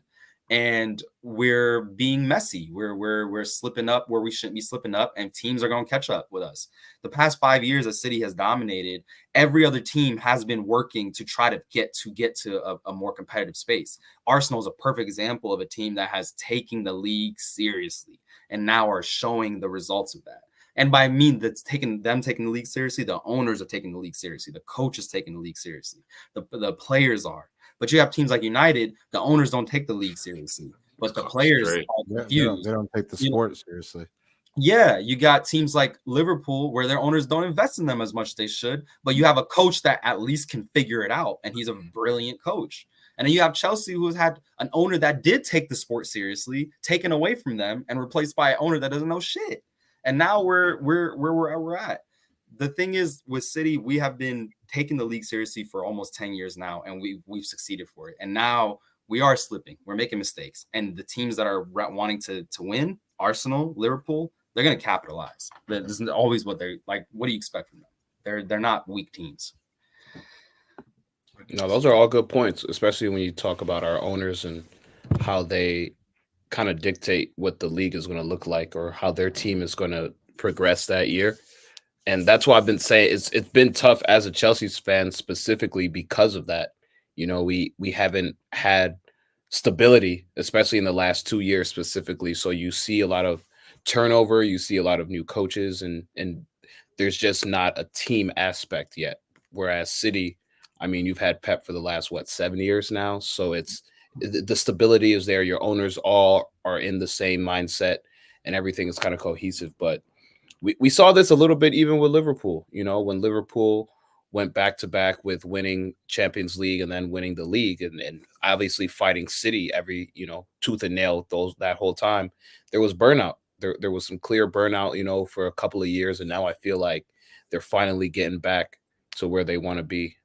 and we're being messy. We're slipping up where we shouldn't be slipping up, and teams are going to catch up with us. The past 5 years, as City has dominated, every other team has been working to try to get to a more competitive space. Arsenal is a perfect example of a team that has taken the league seriously and now are showing the results of that. And by I mean that's taking the league seriously, the owners are taking the league seriously, the coach is taking the league seriously, the players are. But you have teams like United, the owners don't take the league seriously, but the players are confused. They don't take the sport seriously. Yeah, you got teams like Liverpool where their owners don't invest in them as much as they should, but you have a coach that at least can figure it out, and he's a brilliant coach. And then you have Chelsea, who has had an owner that did take the sport seriously, taken away from them, and replaced by an owner that doesn't know shit. And now we're where we're at. The thing is, with City, we have been taking the league seriously for almost 10 years now, and we've succeeded for it. And now we are slipping. We're making mistakes. And the teams that are wanting to win, Arsenal, Liverpool, they're going to capitalize. This is always what they're like. What do you expect from them? They're not weak teams. No, those are all good points, especially when you talk about our owners and how they kind of dictate what the league is going to look like or how their team is going to progress that year. And that's why I've been saying it's been tough as a Chelsea fan specifically because of that. You know, we haven't had stability, especially in the last 2 years specifically. So you see a lot of turnover, you see a lot of new coaches, and there's just not a team aspect yet. Whereas City, I mean, you've had Pep for the last 7 years now, so it's the stability is there. Your owners all are in the same mindset, and everything is kind of cohesive. But we saw this a little bit even with Liverpool. You know, when Liverpool went back to back with winning Champions League and then winning the league, and obviously fighting City every tooth and nail that whole time, there was burnout. There was some clear burnout, for a couple of years, and now I feel like they're finally getting back to where they want to be.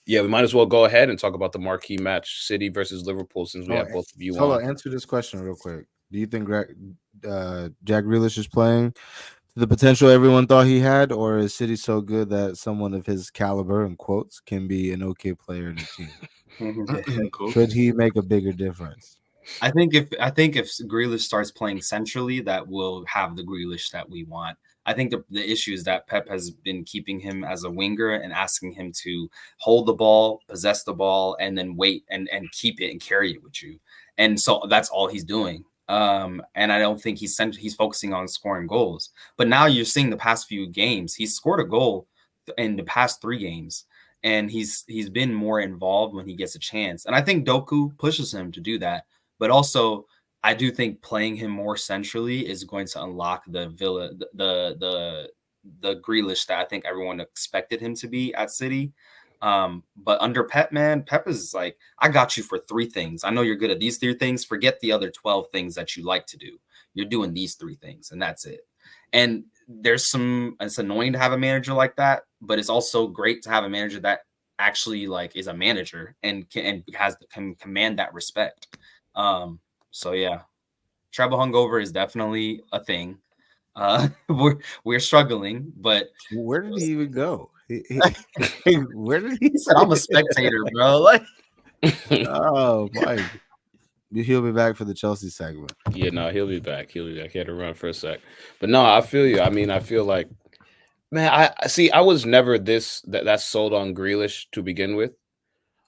Yeah, we might as well go ahead and talk about the marquee match, City versus Liverpool, since we have both of you on. Answer this question real quick. Do you think Jack Grealish is playing to the potential everyone thought he had, or is City so good that someone of his caliber, in quotes, can be an okay player in the team? Could he make a bigger difference? I think if Grealish starts playing centrally, that will have the Grealish that we want. I think the issue is that Pep has been keeping him as a winger and asking him to hold the ball, possess the ball, and then wait and keep it and carry it with you. And so that's all he's doing. And I don't think he's focusing on scoring goals. But now you're seeing the past few games, he's scored a goal in the past 3 games. And he's been more involved when he gets a chance. And I think Doku pushes him to do that. But also, I do think playing him more centrally is going to unlock the Grealish that I think everyone expected him to be at City. But under Pep, man, Pep is like, I got you for 3 things. I know you're good at these 3 things. Forget the other 12 things that you like to do. You're doing these 3 things, and that's it. And it's annoying to have a manager like that, but it's also great to have a manager that actually like is a manager and can command that respect. So yeah, treble hungover is definitely a thing. We're struggling, but Where did he even go? Where did he he said, "I'm a spectator, bro." Like, Oh, Mike. He'll be back for the Chelsea segment. Yeah, no, he'll be back. He'll be back. He had to run for a sec. But no, I feel you. I mean, I feel like, man, I see. I was never that's sold on Grealish to begin with.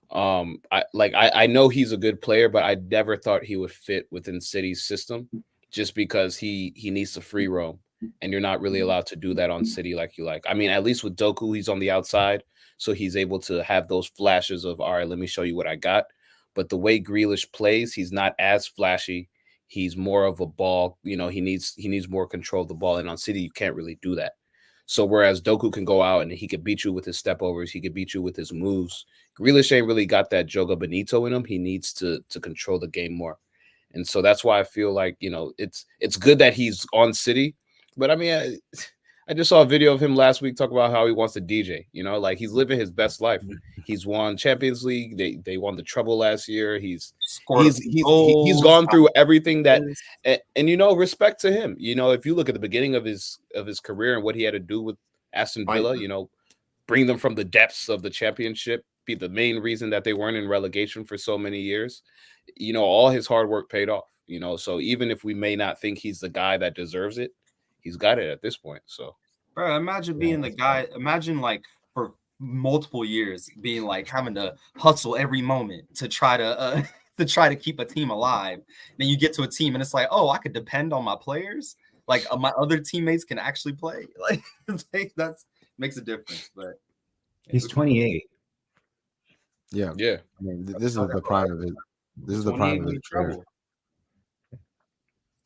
I know he's a good player, but I never thought he would fit within City's system, just because he needs to free roam, and you're not really allowed to do that on City like you like. I mean, at least with Doku, he's on the outside, so he's able to have those flashes of, all right, let me show you what I got. But the way Grealish plays, he's not as flashy. He's more of a ball. You know, he needs more control of the ball, and on City, you can't really do that. So whereas Doku can go out and he could beat you with his step overs, he could beat you with his moves. Grealish ain't really got that Joga Benito in him. He needs to control the game more. And so that's why I feel like, you know, it's good that he's on City. But I mean, I just saw a video of him last week talk about how he wants to DJ. You know, like he's living his best life. He's won Champions League. They won the treble last year. He's gone through everything that, and you know, respect to him. You know, if you look at the beginning of his career and what he had to do with Aston Villa, you know, bring them from the depths of the Championship, be the main reason that they weren't in relegation for so many years. You know, all his hard work paid off. You know, so even if we may not think he's the guy that deserves it, he's got it at this point. So, bro, imagine being the guy. Imagine like for multiple years being like having to hustle every moment to try to keep a team alive. Then you get to a team and it's like, oh, I could depend on my players. Like my other teammates can actually play. Like that's makes a difference. But he's 28. Yeah. yeah. I mean, this is the prime of it. This is the prime of his career.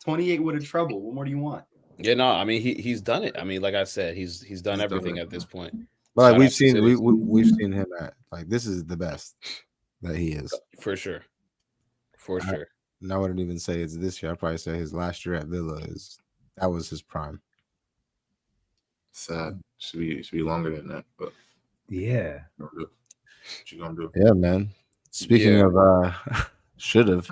28 with a treble. What more do you want? Yeah, no, I mean he's done it. I mean, like I said, he's done everything at this point. But like we've seen him at, like, this is the best that he is. For sure. For sure. And I wouldn't even say it's this year. I'd probably say his last year at Villa that was his prime. Sad. Should be longer than that, but yeah. What you gonna do? Yeah, man. Speaking of should have.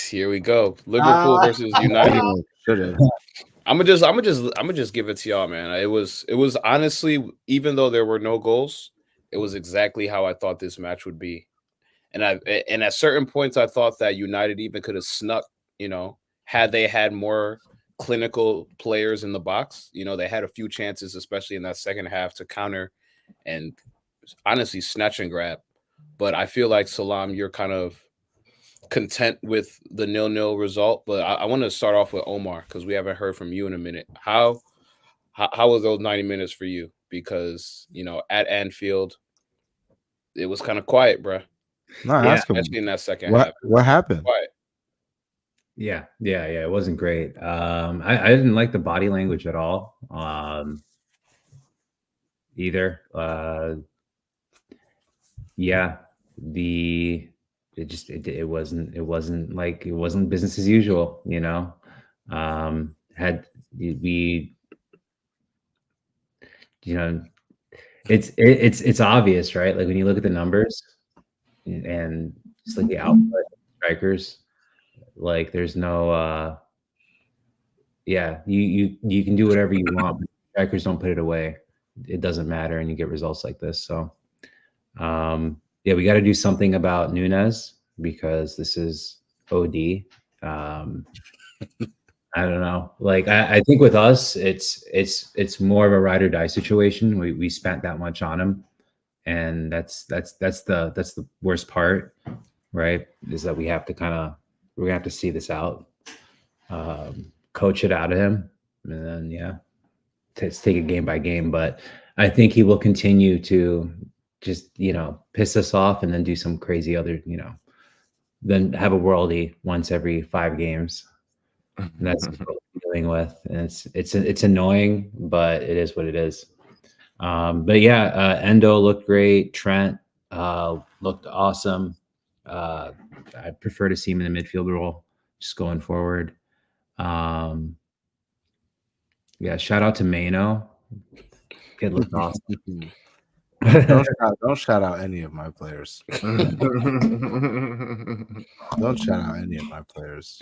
Here we go. Liverpool versus United. Should have. I'm gonna just give it to y'all, man. It was honestly, even though there were no goals, it was exactly how I thought this match would be. And at certain points I thought that United even could have snuck, you know, had they had more clinical players in the box. You know, they had a few chances, especially in that second half, to counter and honestly snatch and grab. But I feel like, Salam, you're kind of content with the 0-0 result. But I want to start off with Omar, because we haven't heard from you in a minute. How was those 90 minutes for you? Because, you know, at Anfield, it was kind of quiet, bro. No, ask him. Especially in that second half. What happened? Quiet. Yeah. It wasn't great. I didn't like the body language at all. Either. It wasn't business as usual, you know. It's obvious, right? Like when you look at the numbers and just like the output strikers, like there's no you can do whatever you want, but strikers don't put it away. It doesn't matter, and you get results like this. So we got to do something about Nunes, because this is OD. I don't know. Like I think with us, it's more of a ride or die situation. We spent that much on him, and that's the worst part, right? Is that we have to see this out, coach it out of him, and then take it game by game. But I think he will continue to just, you know, piss us off and then do some crazy other, you know, then have a worldie once every 5 games. And that's what we're dealing with. And it's annoying, but it is what it is. Endo looked great. Trent looked awesome. I prefer to see him in the midfield role just going forward. Yeah, shout out to Mano. Kid looked awesome. Don't shout out any of my players. Don't shout out any of my players.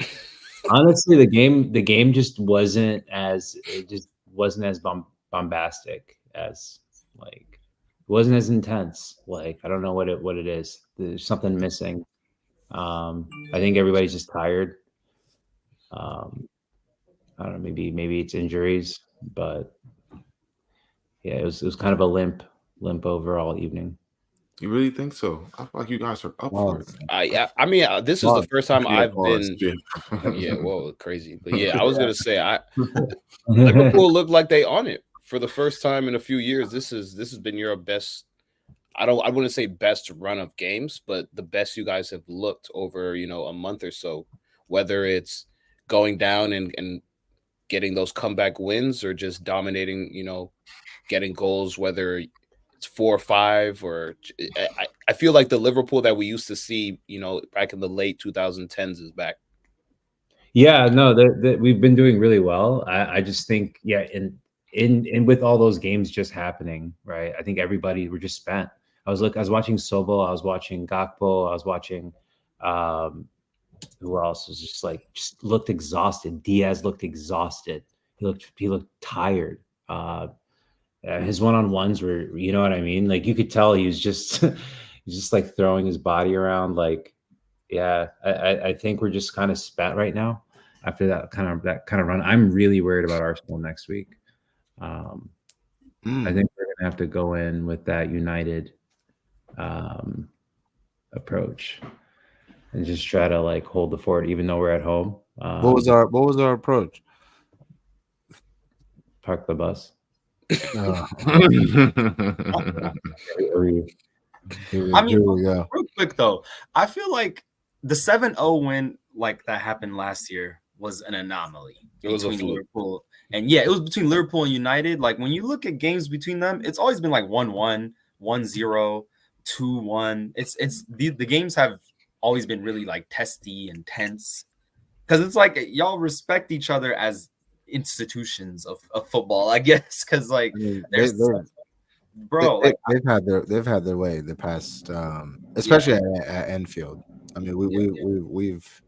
Honestly, the game just wasn't as bombastic as like it wasn't as intense. Like I don't know what it is. There's something missing. I think everybody's just tired. I don't know, maybe it's injuries, but yeah, it was kind of a limp overall evening. You really think so? I feel like you guys are up for it. I mean, this is the first time Yeah, I've pause. been. Yeah, whoa, crazy. But yeah, I was gonna say, Liverpool looked like they on it for the first time in a few years. This has been your best. I wouldn't say best run of games, but the best you guys have looked over, a month or so. Whether it's going down and getting those comeback wins or just dominating, getting goals, whether it's 4 or 5 or I feel like the Liverpool that we used to see, back in the late 2010s is back. Yeah, no, we've been doing really well. I just think, yeah, in with all those games just happening, right? I think everybody were just spent. I was watching Sobel, I was watching Gakpo, I was watching who else was just looked exhausted. Diaz looked exhausted. He looked tired. His one-on-ones were, you know what I mean? Like you could tell he was just he's just like throwing his body around. Like, yeah, I think we're just kind of spent right now after that kind of run. I'm really worried about Arsenal next week. I think we're gonna have to go in with that united approach and just try to like hold the fort, even though we're at home. What was our approach? Park the bus. I mean, real quick though, I feel like the 7-0 win like that happened last year was an anomaly. It was between Liverpool and it was between Liverpool and United. Like when you look at games between them, it's always been like 1-1, 1-0, 2-1. It's the games have always been really like testy and tense because it's like y'all respect each other as institutions of football, I guess. Because like, they've had their way the past, especially at Enfield. I mean, we've.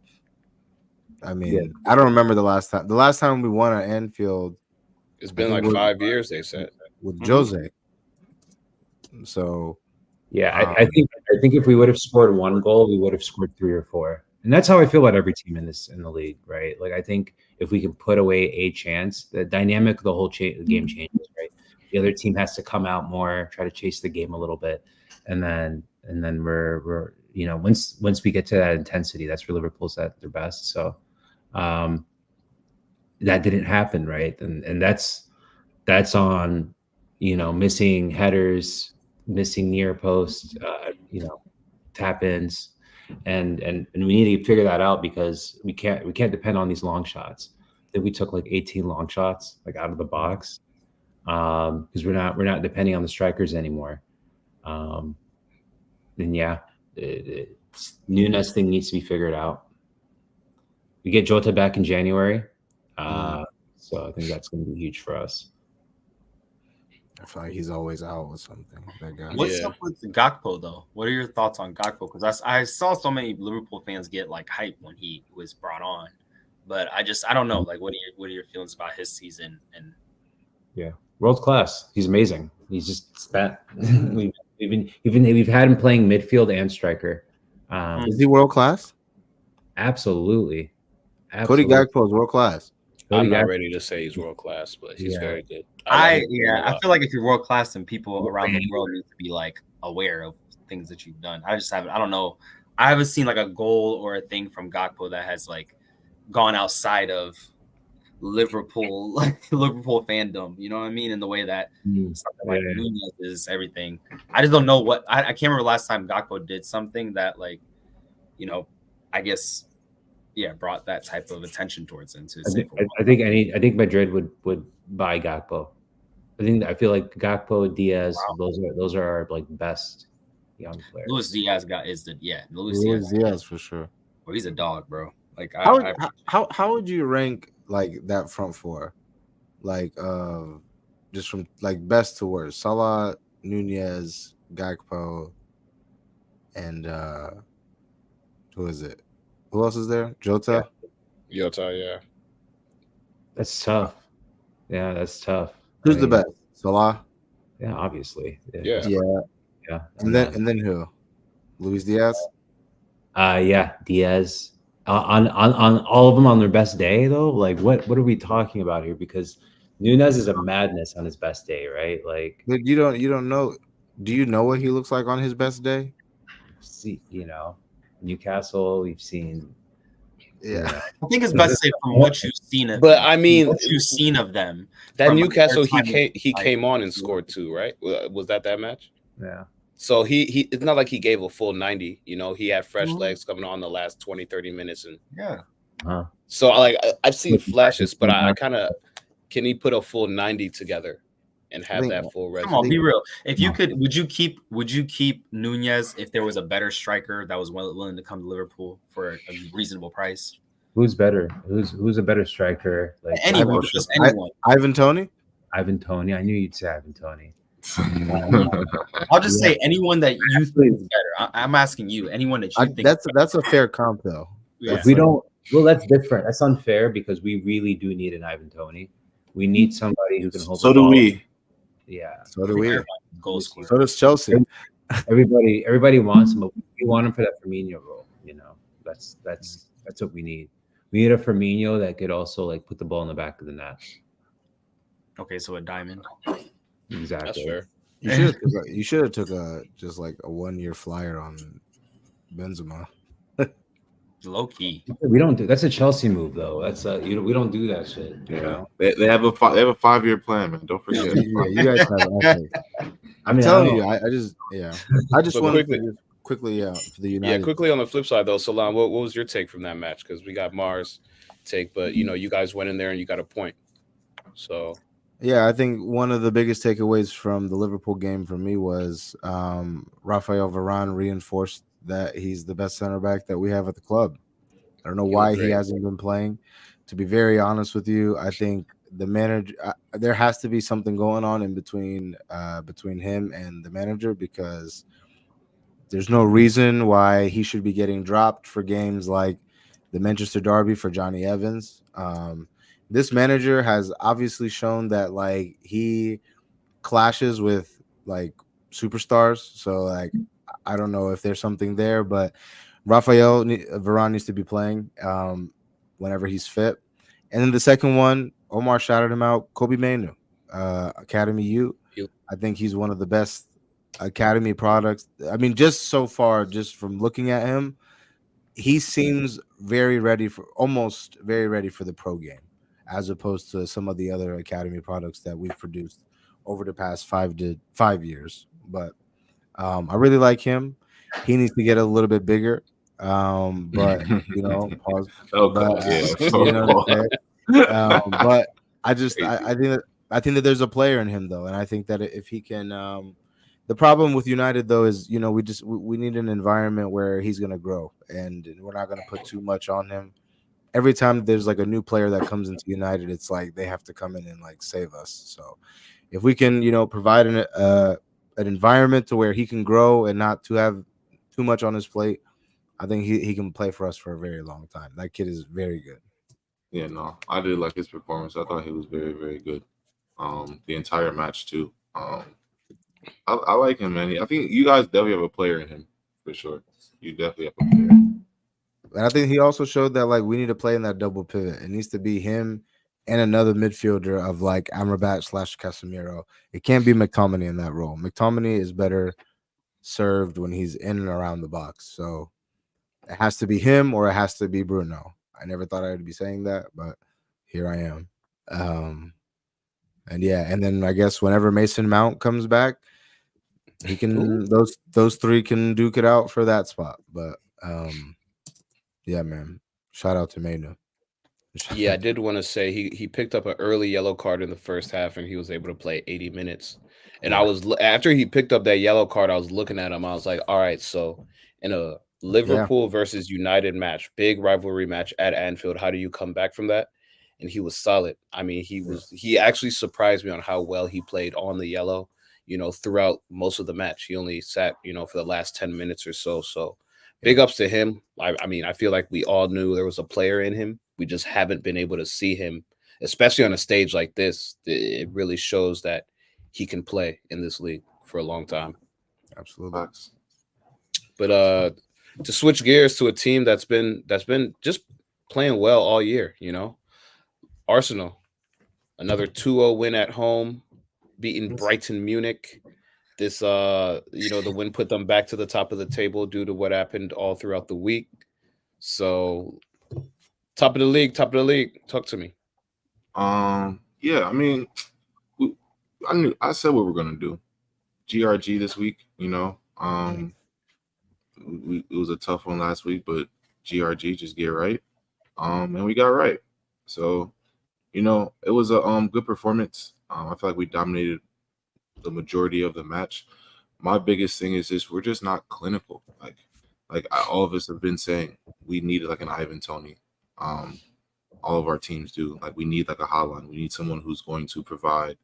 I mean, I don't remember the last time. The last time we won at Anfield, it's been like 5 years. They said with Jose. So, yeah, I think if we would have scored 1 goal, we would have scored 3 or 4, and that's how I feel about every team in the league, right? Like I think if we can put away a chance, the dynamic of the whole game changes, right? The other team has to come out more, try to chase the game a little bit, and then we're once we get to that intensity, that's where Liverpool's at their best. So that didn't happen, right? And that's on missing headers, missing near post, tap ins, and we need to figure that out because we can't depend on these long shots. I think we took like 18 long shots like out of the box because we're not depending on the strikers anymore. Then Nunes thing needs to be figured out. We get Jota back in January, so I think that's going to be huge for us. I feel like he's always out with something. That guy. What's up with Gakpo though? What are your thoughts on Gakpo? Because I saw so many Liverpool fans get like hype when he was brought on, but I don't know. Like, what are your feelings about his season? And yeah, world class. He's amazing. He's just spent. we've had him playing midfield and striker. Is he world class? Absolutely. Cody Gakpo is world class. I'm not ready to say he's world class, but he's very good. I feel like if you're world class, then people around the world need to be like aware of things that you've done. I don't know. I haven't seen like a goal or a thing from Gakpo that has like gone outside of Liverpool, like Liverpool fandom. You know what I mean? In the way that something like Nunez is everything. I just don't know what I can't remember last time Gakpo did something that like, I guess. Yeah, brought that type of attention towards him. I think Madrid would buy Gakpo. I feel like Gakpo, Diaz, those are our like best young players. Luis Diaz Luis Diaz for sure. Well, he's a dog, bro. Like how would you rank like that front four? like just from like best to worst. Salah, Nunez, Gakpo, and who is it? Who else is there? Jota. Yota, yeah. That's tough. Yeah, that's tough. Who's the best? Salah. Yeah, obviously. Yeah. Yeah. And then who? Luis Diaz. Yeah, Diaz. On all of them on their best day though. Like what are we talking about here? Because Nunez is a madness on his best day, right? Like, But you don't know. Do you know what he looks like on his best day? see, Newcastle. We've seen. Yeah. I think it's best say from what you've seen of But them. I mean, What you've seen of them. that from Newcastle, their he time came on and scored too, right? Was that match? Yeah. So he it's not like he gave a full 90. He had fresh Mhm. legs coming on the last 20, 30 minutes, and Yeah. so I've seen flashes, but I kind of can he put a full 90 together and have that full Come on, resume? be real. If you could, would you keep Nunez if there was a better striker that was willing to come to Liverpool for a reasonable price? Who's better? Who's a better striker? Like Anyone, just anyone. Ivan Toney. Ivan Toney. I knew you'd say Ivan Toney. I'll just say anyone that you think is better. I'm asking you, anyone that you think. That's a fair comp though. Yeah. We don't. Well, that's different. That's unfair because we really do need an Ivan Toney. We need somebody who can hold. So the do ball. we. Yeah. So do we. Goal scorer. So does Chelsea. Everybody wants him, but we want him for that Firmino role. That's what we need. We need a Firmino that could also like put the ball in the back of the net. Okay, so a diamond. Exactly. That's fair. You should have took a 1-year flyer on Benzema. Low key. We don't do. That's a Chelsea move, though. That's we don't do that shit. Yeah, they have a 5-year plan, man. Don't forget. Yeah, you guys have ethics. I'm telling you, I just wanted to quickly for the United. Yeah, quickly on the flip side though, Salam, what was your take from that match? Because we got Mars' take, but you guys went in there and you got a point. So yeah, I think one of the biggest takeaways from the Liverpool game for me was Rafael Varane reinforced that he's the best center back that we have at the club. I don't know why he hasn't been playing. To be very honest with you, I think the manager there has to be something going on in between him and the manager, because there's no reason why he should be getting dropped for games like the Manchester Derby for Johnny Evans. This manager has obviously shown that like he clashes with like superstars. So like I don't know if there's something there, but Rafael Varane needs to be playing whenever he's fit. And then the second one, Omar shouted him out, Kobe Mainu, Academy U. I think he's one of the best academy products. I mean, just so far, just from looking at him, he seems almost very ready for the pro game, as opposed to some of the other academy products that we've produced over the past 5 years. But I really like him. He needs to get a little bit bigger. But pause. But I think that there's a player in him though, and I think that if he can, the problem with United though is we need an environment where he's gonna grow, and we're not gonna put too much on him. Every time there's like a new player that comes into United, it's like they have to come in and like save us. So if we can, provide an environment to where he can grow and not to have too much on his plate, I think he can play for us for a very long time. That kid is very good. Yeah, no, I did like his performance. I thought he was very, very good. The entire match too. I like him, man. I think you guys definitely have a player in him for sure. You definitely have a player. And I think he also showed that like we need to play in that double pivot. It needs to be him and another midfielder of like Amrabat / Casemiro. It can't be McTominay in that role. McTominay is better served when he's in and around the box. So it has to be him or it has to be Bruno. I never thought I'd be saying that, but here I am. And then I guess whenever Mason Mount comes back, he can those three can duke it out for that spot. But yeah, man. Shout out to Mainu. Yeah, I did want to say he picked up an early yellow card in the first half, and he was able to play 80 minutes. And I was after he picked up that yellow card, I was looking at him. I was like, all right, so in a Liverpool versus United match, big rivalry match at Anfield, how do you come back from that? and he was solid. I mean, he actually surprised me on how well he played on the yellow, throughout most of the match. He only sat, for the last 10 minutes or so. So big ups to him. I mean, I feel like we all knew there was a player in him. We just haven't been able to see him, especially on a stage like this. It really shows that he can play in this league for a long time. Absolutely. Facts. But to switch gears to a team that's been just playing well all year, Arsenal, another 2-0 win at home, beating Brighton Munich. This the win put them back to the top of the table due to what happened all throughout the week. So top of the league. Talk to me. Yeah, I mean, I said what we're gonna do. GRG this week, it was a tough one last week, but GRG, just get right. And we got right. So, it was a good performance. I feel like we dominated the majority of the match. My biggest thing is just we're just not clinical. All of us have been saying we needed like an Ivan Toney. All of our teams do. Like we need like a hotline. We need someone who's going to provide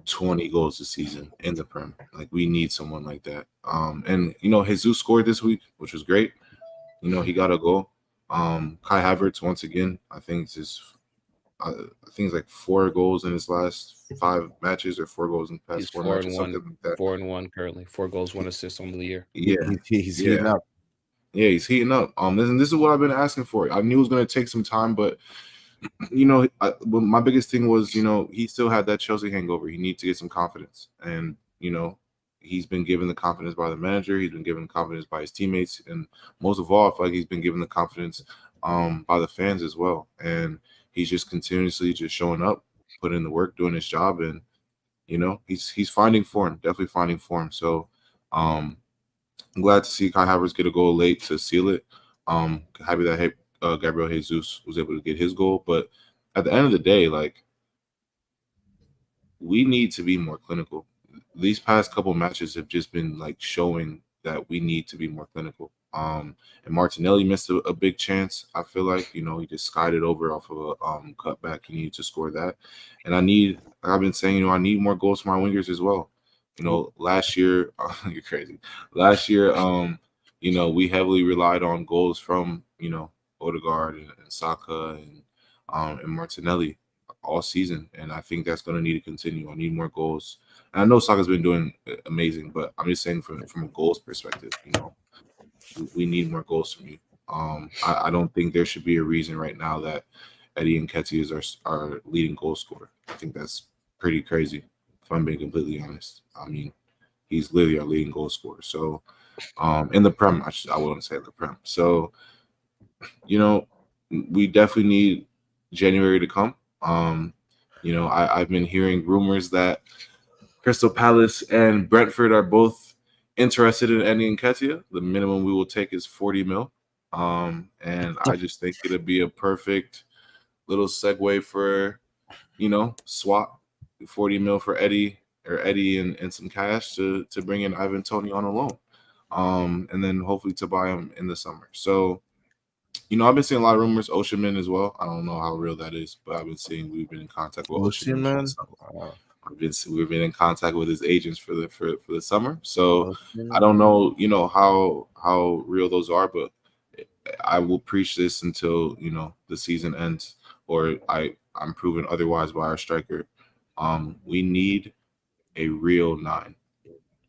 20 goals this season in the Prem. Like we need someone like that. And Jesus scored this week, which was great. He got a goal. Kai Havertz once again. I think it's like 4 goals in his last 5 matches, or 4 goals in the past He's 4 4 matches, and 1, something like that. 4-1 currently. 4 goals, 1 assist on the year. Yeah, He's heating up. Yeah, he's heating up. This is what I've been asking for. I knew it was going to take some time, but my biggest thing was, he still had that Chelsea hangover. He needs to get some confidence, and he's been given the confidence by the manager. He's been given confidence by his teammates, and most of all, I feel like he's been given the confidence by the fans as well. And he's just continuously just showing up, putting in the work, doing his job, and he's finding form, definitely finding form. So I'm glad to see Kai Havertz get a goal late to seal it. Happy that Gabriel Jesus was able to get his goal. But at the end of the day, like, we need to be more clinical. These past couple matches have just been like showing that we need to be more clinical. And Martinelli missed a big chance. I feel like, he just skied it over off of a cutback. He needed to score that. And I've been saying, I need more goals from our wingers as well. Last year, you're crazy. Last year, we heavily relied on goals from, Odegaard and Saka and Martinelli all season. And I think that's going to need to continue. I need more goals. And I know Saka's been doing amazing, but I'm just saying from a goals perspective, we need more goals from you. I don't think there should be a reason right now that Eddie Nketiah is our leading goal scorer. I think that's pretty crazy, if I'm being completely honest. I mean, he's literally our leading goal scorer. So, in the Prem, I wouldn't say the Prem. So, we definitely need January to come. I've been hearing rumors that Crystal Palace and Brentford are both interested in Eddie Nketiah. The minimum we will take is 40 mil. And I just think it'd be a perfect little segue for, swap 40 mil for Eddie and some cash to bring in Ivan Toney on a loan. And then hopefully to buy him in the summer. So, I've been seeing a lot of rumors, Osimhen as well. I don't know how real that is, but I've been seeing we've been in contact with Osimhen. We've been in contact with his agents for the summer. So I don't know, how real those are, but I will preach this until the season ends, or I'm proven otherwise by our striker. We need a real 9,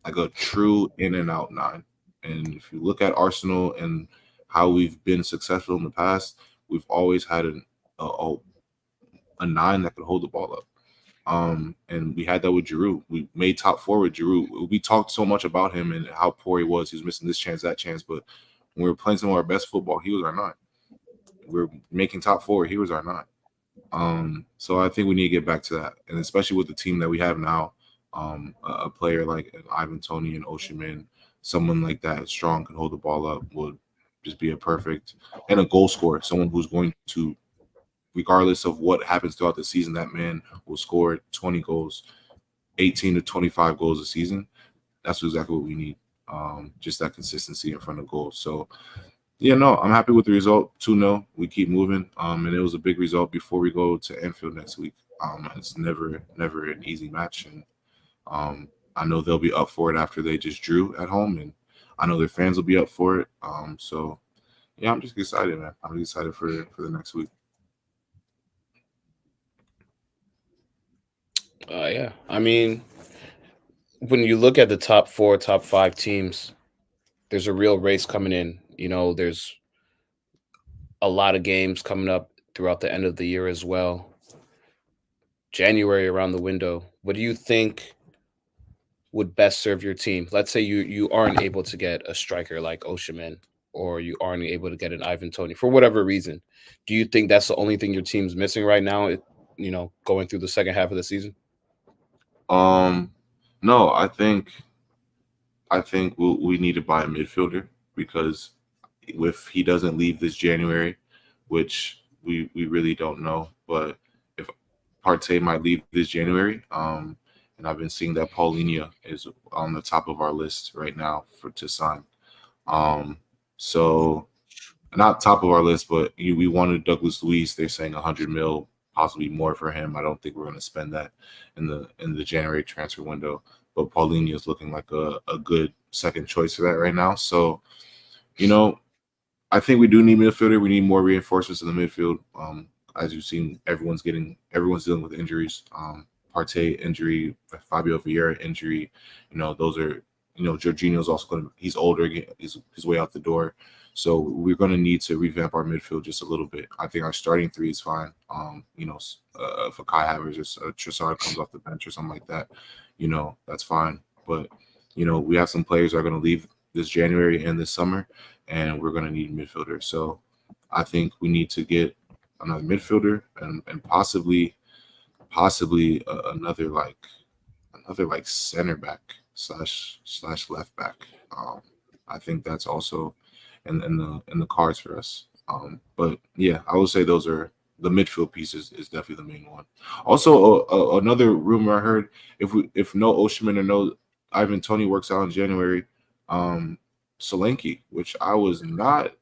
like a true in and out 9. And if you look at Arsenal and how we've been successful in the past, we've always had a 9 that could hold the ball up. And we had that with Giroud. We made top 4 with Giroud. We talked so much about him and how poor he was. He was missing this chance, that chance. But when we were playing some of our best football, he was our 9. We were making top 4. He was our 9. So I think we need to get back to that. And especially with the team that we have now, a player like Ivan Toney and Osimhen, someone like that strong, can hold the ball up, would just be a perfect, and a goal scorer, someone who's going to, regardless of what happens throughout the season, that man will score 20 goals, 18 to 25 goals a season. That's exactly what we need. Just that consistency in front of goals. So, Yeah, no, I'm happy with the result. 2-0. We keep moving. And it was a big result before we go to Anfield next week. It's never an easy match, and I know they'll be up for it after they just drew at home, and I know their fans will be up for it. So yeah, I'm just excited, man. I'm excited for the next week. Yeah, I mean, when you look at the top 4, top 5 teams, there's a real race coming in. There's a lot of games coming up throughout the end of the year as well. January around the window. What do you think would best serve your team? Let's say you aren't able to get a striker like Oshiman, or you aren't able to get an Ivan Toney for whatever reason. Do you think that's the only thing your team's missing right now? Going through the second half of the season. No, I think we need to buy a midfielder, because if he doesn't leave this January, which we really don't know, but if Partey might leave this January, and I've been seeing that Paulinho is on the top of our list right now to sign. So not top of our list, but we wanted Douglas Luiz. They're saying 100 mil, possibly more for him. I don't think we're going to spend that in the January transfer window. But Paulinho is looking like a good second choice for that right now. So, I think we do need midfielder. We need more reinforcements in the midfield. As you've seen, everyone's dealing with injuries. Partey injury, Fabio Vieira injury. Those are. Jorginho's also he's older. He's his way out the door. So we're going to need to revamp our midfield just a little bit. I think our starting 3 is fine. If a Kai Havertz or Trossard comes off the bench or something like that, that's fine. But, we have some players that are going to leave this January and this summer, and we're going to need midfielders. So I think we need to get another midfielder and possibly another center back slash left back. I think that's also in the cards for us. But yeah, I would say those are the midfield pieces is definitely the main one. Also, another rumor I heard, if no Oshiman or no Ivan Toney works out in January, Solanke, which I was not.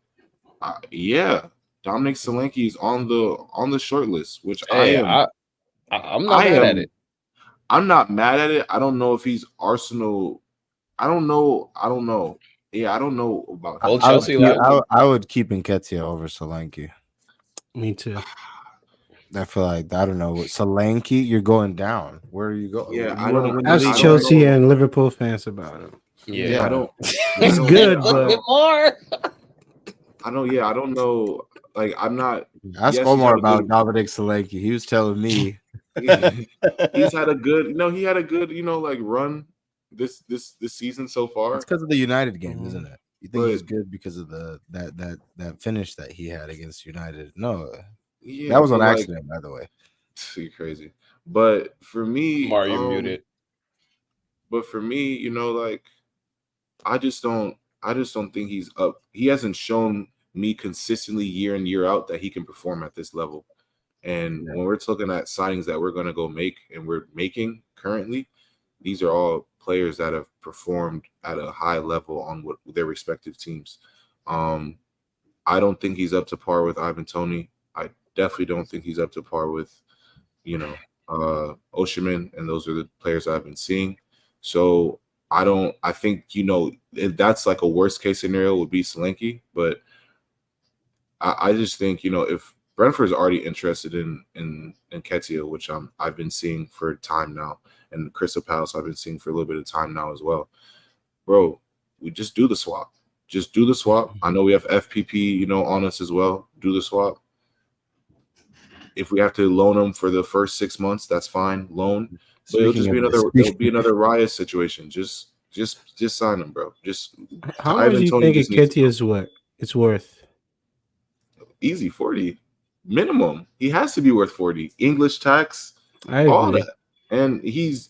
Dominic Solanke is on the short list, which Hey, I'm not mad at it. I'm not mad at it. I don't know if he's Arsenal. I don't know. Yeah, I don't know about him. Old Chelsea lad. I would keep Nketiah over Solanke. Me too. I feel like, I don't know, with Solanke, you're going down. Where are you going? Yeah, You I wanna don't- win the I Ask league? don't Chelsea know. and Liverpool fans about him. Yeah. I don't. He's good, but more. I don't. Yeah, I don't know. Like, I'm not. Ask Yes, Omar he's had a about good- Dominic Solanke. He was telling me. He's had a good. He had a good. Run this season so far. It's because of the United game, Mhm. isn't it? You think he's But- good because of that finish that he had against United? No, Yeah, that was on but, accident, by the way. You're crazy. But for me, Mario muted. But for me, I just don't think he's up. He hasn't shown me consistently year in, year out that he can perform at this level. And when we're looking at signings that we're going to go make and we're making currently, these are all players that have performed at a high level on their respective teams. I don't think he's up to par with Ivan Toney. I definitely don't think he's up to par with, Oshiman, and those are the players I've been seeing. So I think, that's like a worst case scenario would be Solanke, but I just think, if Brentford's already interested in Nketiah, which I've been seeing for time now, and Crystal Palace I've been seeing for a little bit of time now as well. Bro, we just do the swap. Just do the swap. I know we have FPP, on us as well. Do the swap. If we have to loan them for the first 6 months, that's fine. Loan. But it'll be another Raya situation. Just sign them, bro. Just how much Ivan do you Toney think just needs to Nketiah is what it's worth? easy 40 minimum. He has to be worth 40. English tax, I all agree. that. And he's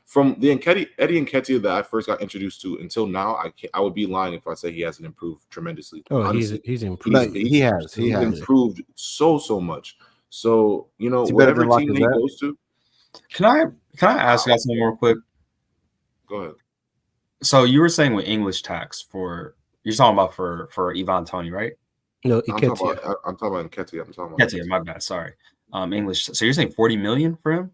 from the Eddie Nketiah that I first got introduced to until now. I would be lying if I say he hasn't improved tremendously. Oh, honestly. he's improved. He has He's improved so much. So Is he better whatever than team he Lacazette? goes to, Can I ask you guys something real quick? go ahead. So you were saying with English tax for You're talking about for Ivan Toney, right? No, I'm talking Nketiah. about Nketiah. I'm talking about Nketiah, my bad. Sorry. English. So you're saying 40 million for him?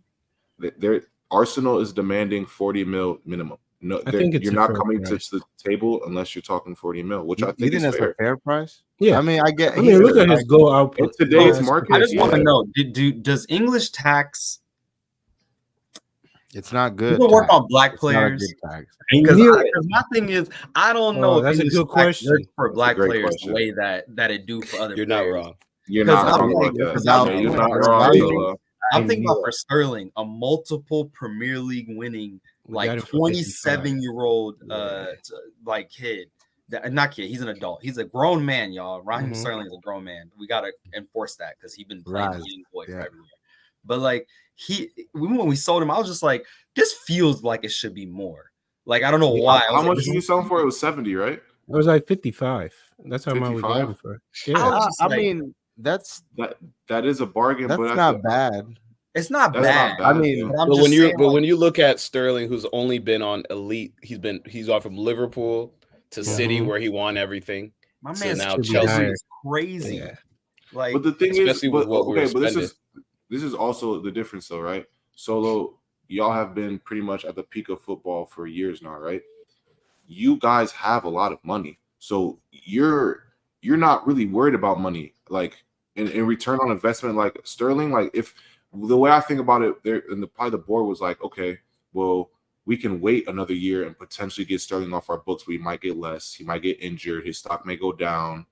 Arsenal is demanding 40 mil minimum. No, I think it's you're a not fair coming to price. the table unless you're talking 40 mil, which I You think think is that's fair. a fair price? Yeah. I mean, I get. I mean, look he's at his goal output. In today's Yeah, market, I just want to yeah. know, does English tax It's not you good. can work tax. on black It's not a players? good tax. I Because knew it. my thing is, I don't Oh, know if that's a English good tax question. works for That's a black great players question. the way that it do for other You're not players. wrong. You're Because not I'm wrong thinking, about that. without- Yeah, you're not without wrong. value. Zola. I'm thinking knew about for it. Sterling, a multiple Premier League winning, We got like it for 55. 27-year-old Yeah. like kid. Not kid, he's an adult. He's a grown man, y'all. Raheem Mhm. Sterling is a grown man. We gotta enforce that because he's been playing Right. the young boy Yeah. for everywhere. But like when we sold him, I was just like, this feels like it should be more. Like I don't know why. I How was much like, did you sell him for? It was 70, right? It was like 55. That's how much we got 55? him for. I Yeah. was just I like, mean, that's That is a bargain, but not bad. it's not That's bad. not bad. I mean, yeah. But I'm But just when you saying, like, when you look at Sterling, who's only been on elite, he's off from Liverpool to City Mhm. where he won everything. my So man's now should be Chelsea higher. is crazy. Yeah. Like But the thing is, especially with but, what we were okay, but spending. this is also the difference, though, right? Solo, y'all have been pretty much at the peak of football for years now, right? You guys have a lot of money, so you're not really worried about money, like in return on investment, like Sterling. Like if the way I think about it, there and probably the board was like, okay, well, we can wait another year and potentially get Sterling off our books. We might get less. He might get injured. His stock may go down.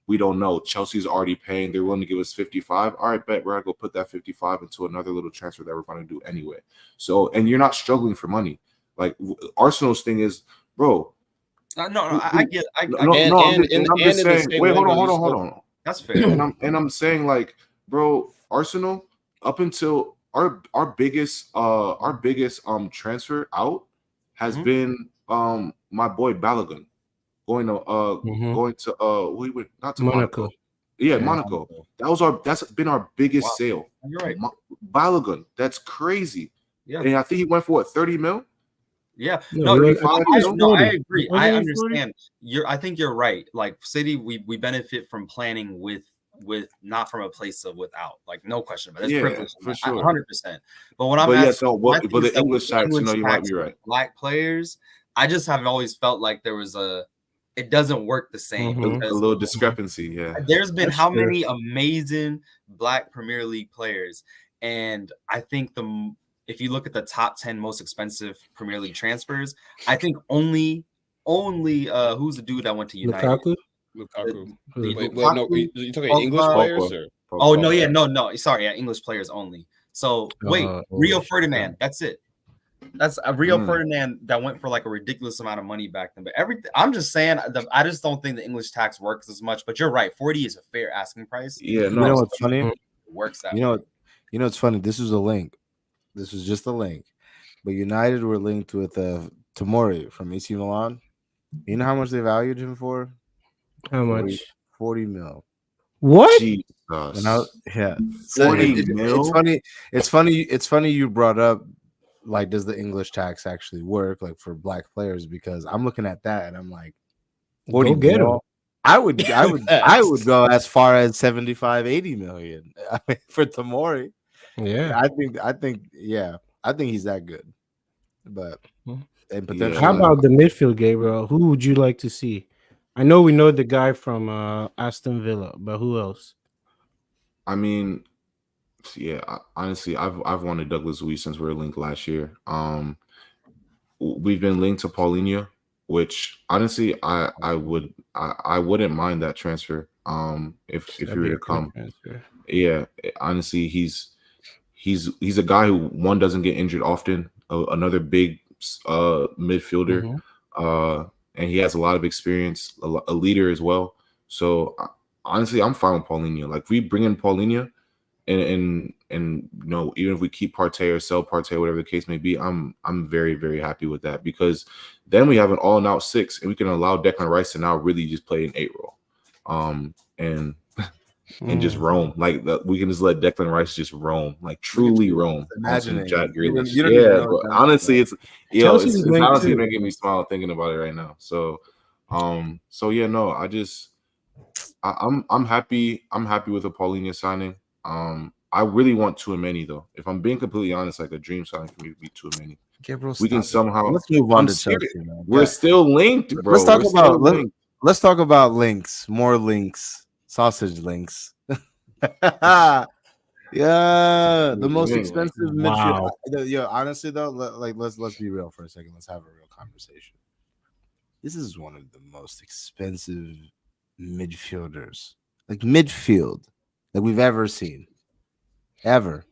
We don't know. Chelsea's already paying. They're willing to give us 55. All right, bet we're gonna go put that 55 into another little transfer that we're gonna do anyway. So, and you're not struggling for money. Like Arsenal's thing is, bro. no, I get, I No, get no, And I'm just in the saying. same Wait, hold window, on. that's fair. And I'm saying, like, bro, Arsenal up until our biggest transfer out has Mhm. been my boy Balogun going to we went not to Monaco. Yeah, Monaco. That's been our biggest Wow. sale. You're right. Balogun. That's crazy. Yeah. And I think he went for what, 30 mil? Yeah, No, no, he was- I agree. Wasn't I he understand. I think you're right. Like City, we benefit from planning with not from a place of without. Like no question about it. It's Yeah, privilege for sure. 100%. But what I'm But asking, yes, no, my but thing the is that English with tax, English you might tax be with right. Black players, I just have always felt like there was it doesn't work the same. Mhm. A Because little discrepancy, yeah. there's been That's how fair. many amazing Black Premier League players, and I think if you look at the top 10 most expensive Premier League transfers, I think only who's the dude that went to United? Lukaku. Lukaku. The Wait, no, Lukaku, you talking Pogba. English players or? Oh no, yeah, no, sorry, yeah, English players only. So wait, Rio shit. Ferdinand, that's it. That's a Rio Mm. Ferdinand that went for like a ridiculous amount of money back then. But I'm just saying, I just don't think the English tax works as much. But you're right, 40 is a fair asking price. Yeah, You no. know what's funny? It works that You way. know it's funny. This was a link. This was just a link. But United were linked with Tomori from AC Milan. You know how much they valued him for? How much? 40 mil. What? Jesus. Yeah. So 40 mil? It's funny you brought up, like, does the English tax actually work, like, for Black players? Because I'm looking at that and I'm like, 40 Go get him. mil? I would go as far as 75, 80 million for Tomori. Yeah. I think he's that good. But and potentially, How about the midfield, Gabriel? Who would you like to see? I know we know the guy from Aston Villa, but who else? I mean, yeah, honestly, I've wanted Douglas Luiz since we were linked last year. We've been linked to Paulinho, which honestly I wouldn't mind that transfer. If he were to come. Yeah, honestly, he's a guy who, one, doesn't get injured often, another big midfielder, and he has a lot of experience, a leader as well. So honestly, I'm fine with Paulinho. Like, if we bring in Paulinho, and you know, even if we keep Partey or sell Partey, whatever the case may be, I'm very, very happy with that, because then we have an all-out 6, and we can allow Declan Rice to now really just play an 8 role, and just roam. Like, we can just let Declan Rice just roam, like truly roam. Imagining Jack Grealish. you don't even know but that. honestly, it's Chelsea's it's linked honestly too. making me smile thinking about it right now. So So yeah, no, I'm happy. I'm happy with the Paulinho signing. I really want Tchouaméni though. If I'm being completely honest, like a dream signing for me would be Tchouaméni. Gabriel, We can stop it. somehow. Let's move on I'm to serious. Chelsea, man. We're Yeah. still linked, bro. Let's talk We're about still linked. let's talk about links, more links, sausage links. Yeah, the most Anyway, expensive Wow. midfield. Yo, honestly though, let's be real for a second. Let's have a real conversation. This is one of the most expensive midfielders, like midfield, that we've ever seen, ever.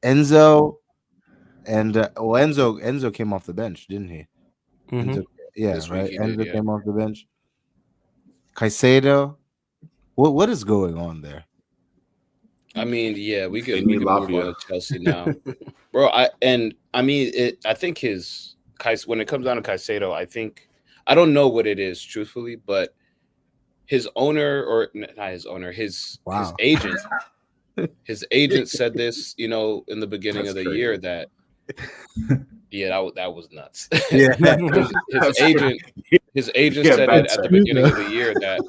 Enzo and Enzo came off the bench, didn't he? Mhm. Enzo, yeah, This week right. he did, Enzo yeah. came off the bench. Caicedo, what is going on there? I mean, yeah, we They could need move on Latvia. to Chelsea now, bro. I mean, I think when it comes down to Caicedo, I don't know what it is, truthfully, but his owner or not his owner, his Wow. agent said this, in the beginning That's of the crazy. year that that was nuts. Yeah. his That's agent crazy. his agent Yeah, said bad it at the said. beginning of the year that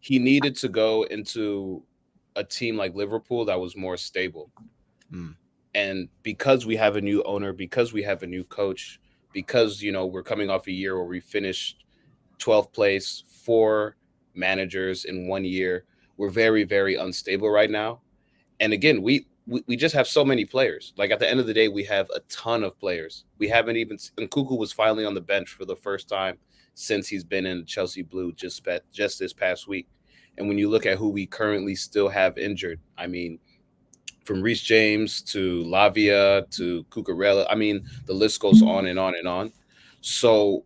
he needed to go into a team like Liverpool that was more stable. Mm. And because we have a new owner, because we have a new coach, because we're coming off a year where we finished 12th place, 4 managers in 1 year, we're very, very unstable right now. And again, we just have so many players. Like at the end of the day, we have a ton of players. We haven't even. And Kuku was finally on the bench for the first time since he's been in Chelsea blue just this past week. And when you look at who we currently still have injured, I mean, from Reece James to Lavia to Cucurella, I mean, the list goes on and on and on. So,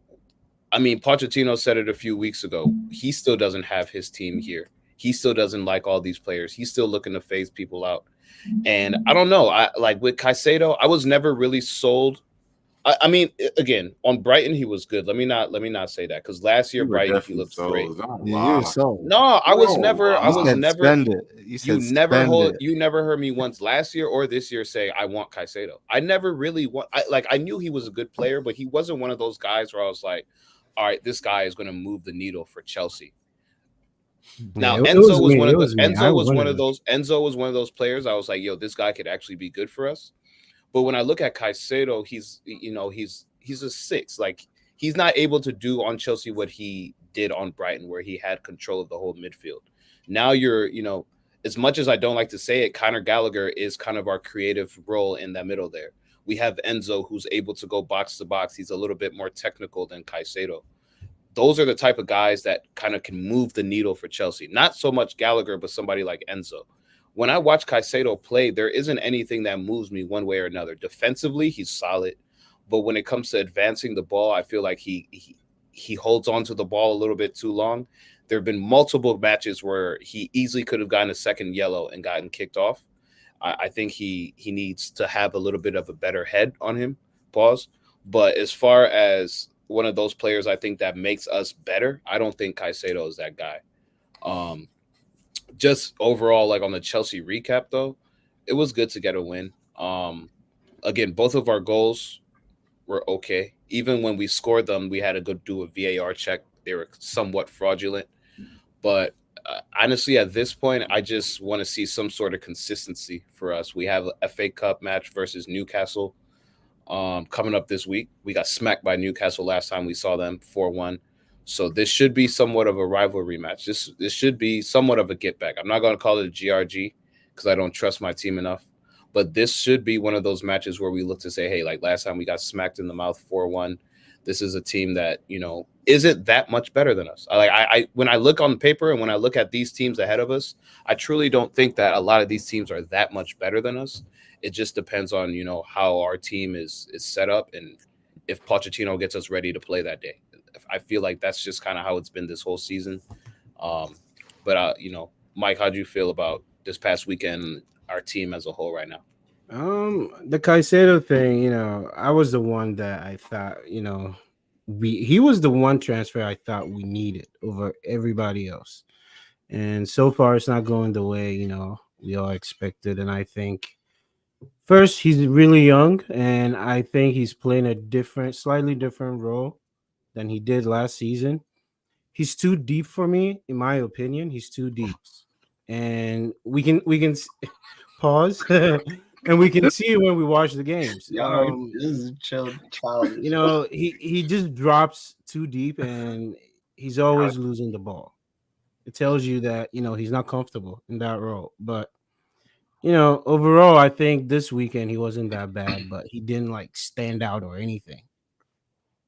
I mean, Pochettino said it a few weeks ago. He still doesn't have his team here. He still doesn't like all these players. He's still looking to phase people out. And I don't know. I like with Caicedo, I was never really sold. I mean, again, on Brighton, he was good. Let me not say that because last year You were Brighton he definitely looked great. sold. Don't Yeah, you're lie. sold. No, I was Don't never. I lie. was never. Spend it. You said spend it. You never heard me once last year or this year say I want Caicedo. I never really want. I knew he was a good player, but he wasn't one of those guys where I was like, all right, this guy is going to move the needle for Chelsea. Now Yeah, it Enzo was was me. one It of the was me. I wanted him. Enzo was one of those players. I was like, yo, this guy could actually be good for us. But when I look at Caicedo, he's a 6. Like he's not able to do on Chelsea what he did on Brighton, where he had control of the whole midfield. Now as much as I don't like to say it, Conor Gallagher is kind of our creative role in that middle there. We have Enzo who's able to go box to box. He's a little bit more technical than Caicedo. Those are the type of guys that kind of can move the needle for Chelsea. Not so much Gallagher, but somebody like Enzo. When I watch Caicedo play, there isn't anything that moves me one way or another. Defensively, he's solid, but when it comes to advancing the ball, I feel like he holds on to the ball a little bit too long. There have been multiple matches where he easily could have gotten a second yellow and gotten kicked off. I think he needs to have a little bit of a better head on him. Pause. But as far as one of those players, I think that makes us better, I don't think Caicedo is that guy. Just overall, like on the Chelsea recap, though, it was good to get a win. Again, both of our goals were okay. Even when we scored them, we had to go do a VAR check. They were somewhat fraudulent. But honestly, at this point, I just want to see some sort of consistency for us. We have a FA Cup match versus Newcastle coming up this week. We got smacked by Newcastle last time we saw them 4-1. So this should be somewhat of a rivalry match. This should be somewhat of a get back. I'm not going to call it a GRG because I don't trust my team enough. But this should be one of those matches where we look to say, hey, like last time we got smacked in the mouth 4-1. This is a team that, isn't that much better than us. I when I look on paper and when I look at these teams ahead of us, I truly don't think that a lot of these teams are that much better than us. It just depends on, how our team is set up and if Pochettino gets us ready to play that day. I feel like that's just kind of how it's been this whole season. But Mike, how do you feel about this past weekend, our team as a whole right now? The Caicedo thing, I was the one that I thought, he was the one transfer I thought we needed over everybody else. And so far it's not going the way, we all expected. And I think first he's really young and I think he's playing a slightly different role than he did last season. He's too deep for me, in my opinion. He's too deep, and we can pause, and we can see it when we watch the games. This is chill childish. He just drops too deep, and he's always losing the ball. It tells you that he's not comfortable in that role. But overall, I think this weekend he wasn't that bad, but he didn't like stand out or anything.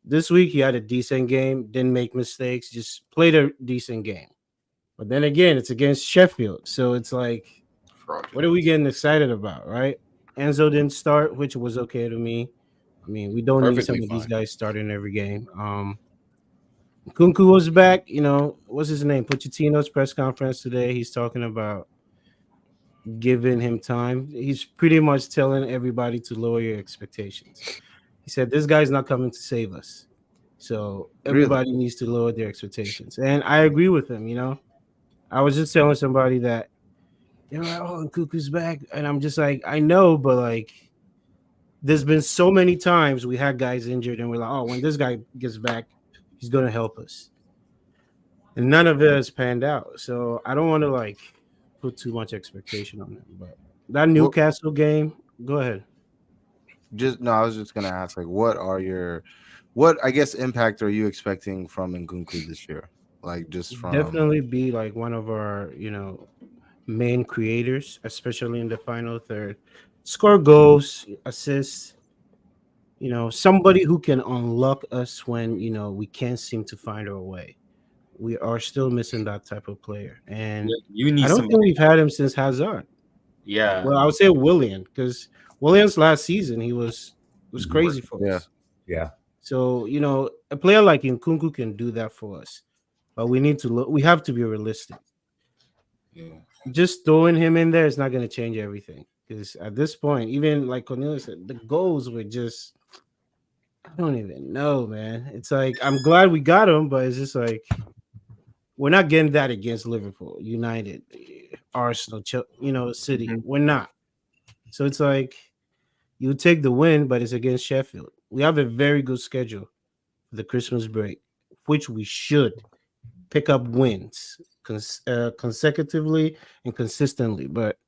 This week he had a decent game, didn't make mistakes, just played a decent game. But then again, it's against Sheffield, so it's like, what are we getting excited about, right? Enzo didn't start, which was okay to me. I mean, we don't need some Perfectly of these fine. guys starting every game. Kunku was back. What's his name? Pochettino's press conference today. He's talking about giving him time. He's pretty much telling everybody to lower your expectations. He said, "This guy's not coming to save us." So Really? everybody needs to lower their expectations. And I agree with him, I was just telling somebody that they're like, "Oh, and Cuckoo's back." And I'm just like, I know, but like there's been so many times we had guys injured and we're like, "Oh, when this guy gets back, he's gonna help us." And none of it has panned out. So I don't want to like put too much expectation on him. But that Newcastle game, go ahead. I was just gonna ask, like, what I guess impact are you expecting from Nkunku this year? Like, just from Definitely be like one of our, main creators, especially in the final third. Score goals, assists, somebody who can unlock us when, we can't seem to find our way. We are still missing that type of player. And You need I don't somebody. think we've had him since Hazard. Yeah. Well, I would say William, because Williams last season he was crazy for Yeah. us. Yeah. So a player like Nkunku can do that for us, but we need to look. We have to be realistic. Yeah. Just throwing him in there is not going to change everything. Because at this point, even like Cornelius said, the goals were just, I don't even know, man. It's like I'm glad we got him, but it's just like we're not getting that against Liverpool, United, Arsenal, City. Mhm. We're not. So it's like you take the win, but it's against Sheffield. We have a very good schedule for the Christmas break, which we should pick up wins consecutively and consistently. But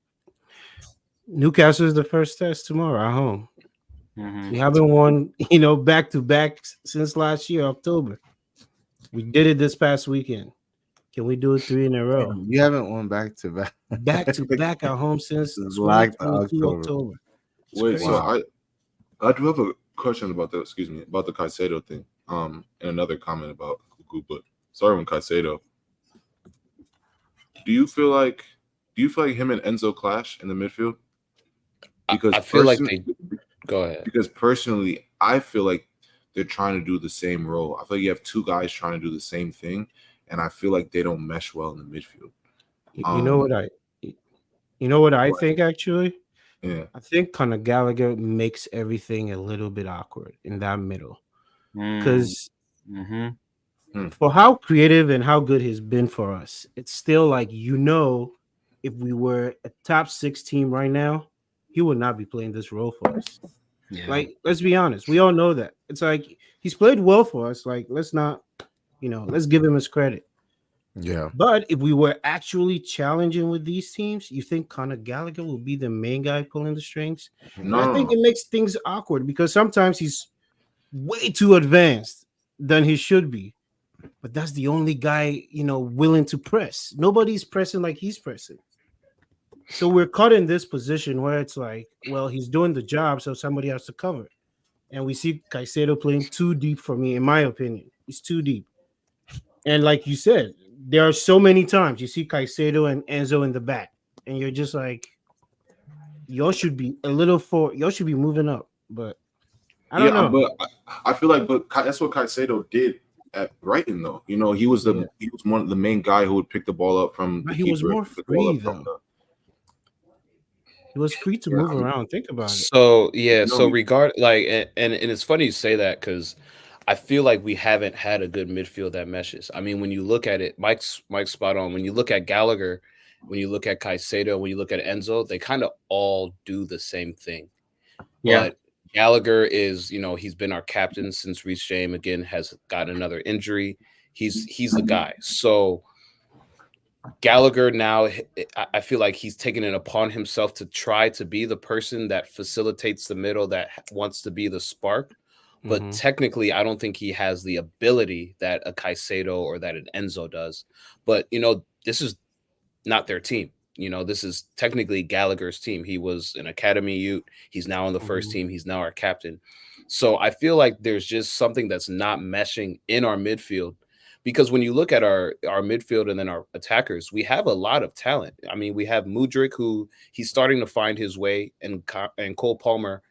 Newcastle is the first test tomorrow at home. Mhm. We haven't won, back to back since last year, October. We did it this past weekend. Can we do it 3 in a row? You haven't won back to back. Back to back at home since Since like 2022 October. October. It's Wait, crazy. so I do have a question about the about the Caicedo thing. And another comment about Cuckoo, but starting with Caicedo. Do you feel like him and Enzo clash in the midfield? I feel like they go ahead. Because personally, I feel like they're trying to do the same role. I feel like you have two guys trying to do the same thing, and I feel like they don't mesh well in the midfield. You know what I think actually? Yeah. I think Conor Gallagher makes everything a little bit awkward in that middle. Because for how creative and how good he's been for us, it's still like, if we were a top 6 team right now, he would not be playing this role for us. Yeah. Like, let's be honest. We all know that. It's like he's played well for us. Like, let's not, let's give him his credit. Yeah. But if we were actually challenging with these teams, you think Conor Gallagher will be the main guy pulling the strings? No, I think it makes things awkward because sometimes he's way too advanced than he should be. But that's the only guy, willing to press. Nobody's pressing like he's pressing. So we're caught in this position where it's like, well, he's doing the job, so somebody has to cover. And we see Caicedo playing too deep for me, in my opinion. He's too deep. And like you said, there are so many times you see Caicedo and Enzo in the back, and you're just like, y'all should be y'all should be moving up. But I don't know. But I feel like, that's what Caicedo did at Brighton, though. He was he was one of the main guy who would pick the ball up from But the he was keeper, more pick the ball free, up from though. He was free to move around. Think about it. So yeah, so and it's funny you say that because I feel like we haven't had a good midfield that meshes. I mean, when you look at it, Mike's spot on. When you look at Gallagher, when you look at Caicedo, when you look at Enzo, they kind of all do the same thing. Yeah. Gallagher is, he's been our captain since Reece James again has gotten another injury. He's the guy. So Gallagher now, I feel like he's taken it upon himself to try to be the person that facilitates the middle, that wants to be the spark. But technically, I don't think he has the ability that a Caicedo or that an Enzo does. But, this is not their team. This is technically Gallagher's team. He was an academy youth. He's now on the first team. He's now our captain. So I feel like there's just something that's not meshing in our midfield. Because when you look at our midfield and then our attackers, we have a lot of talent. I mean, we have Mudryk, who he's starting to find his way, and Cole Palmer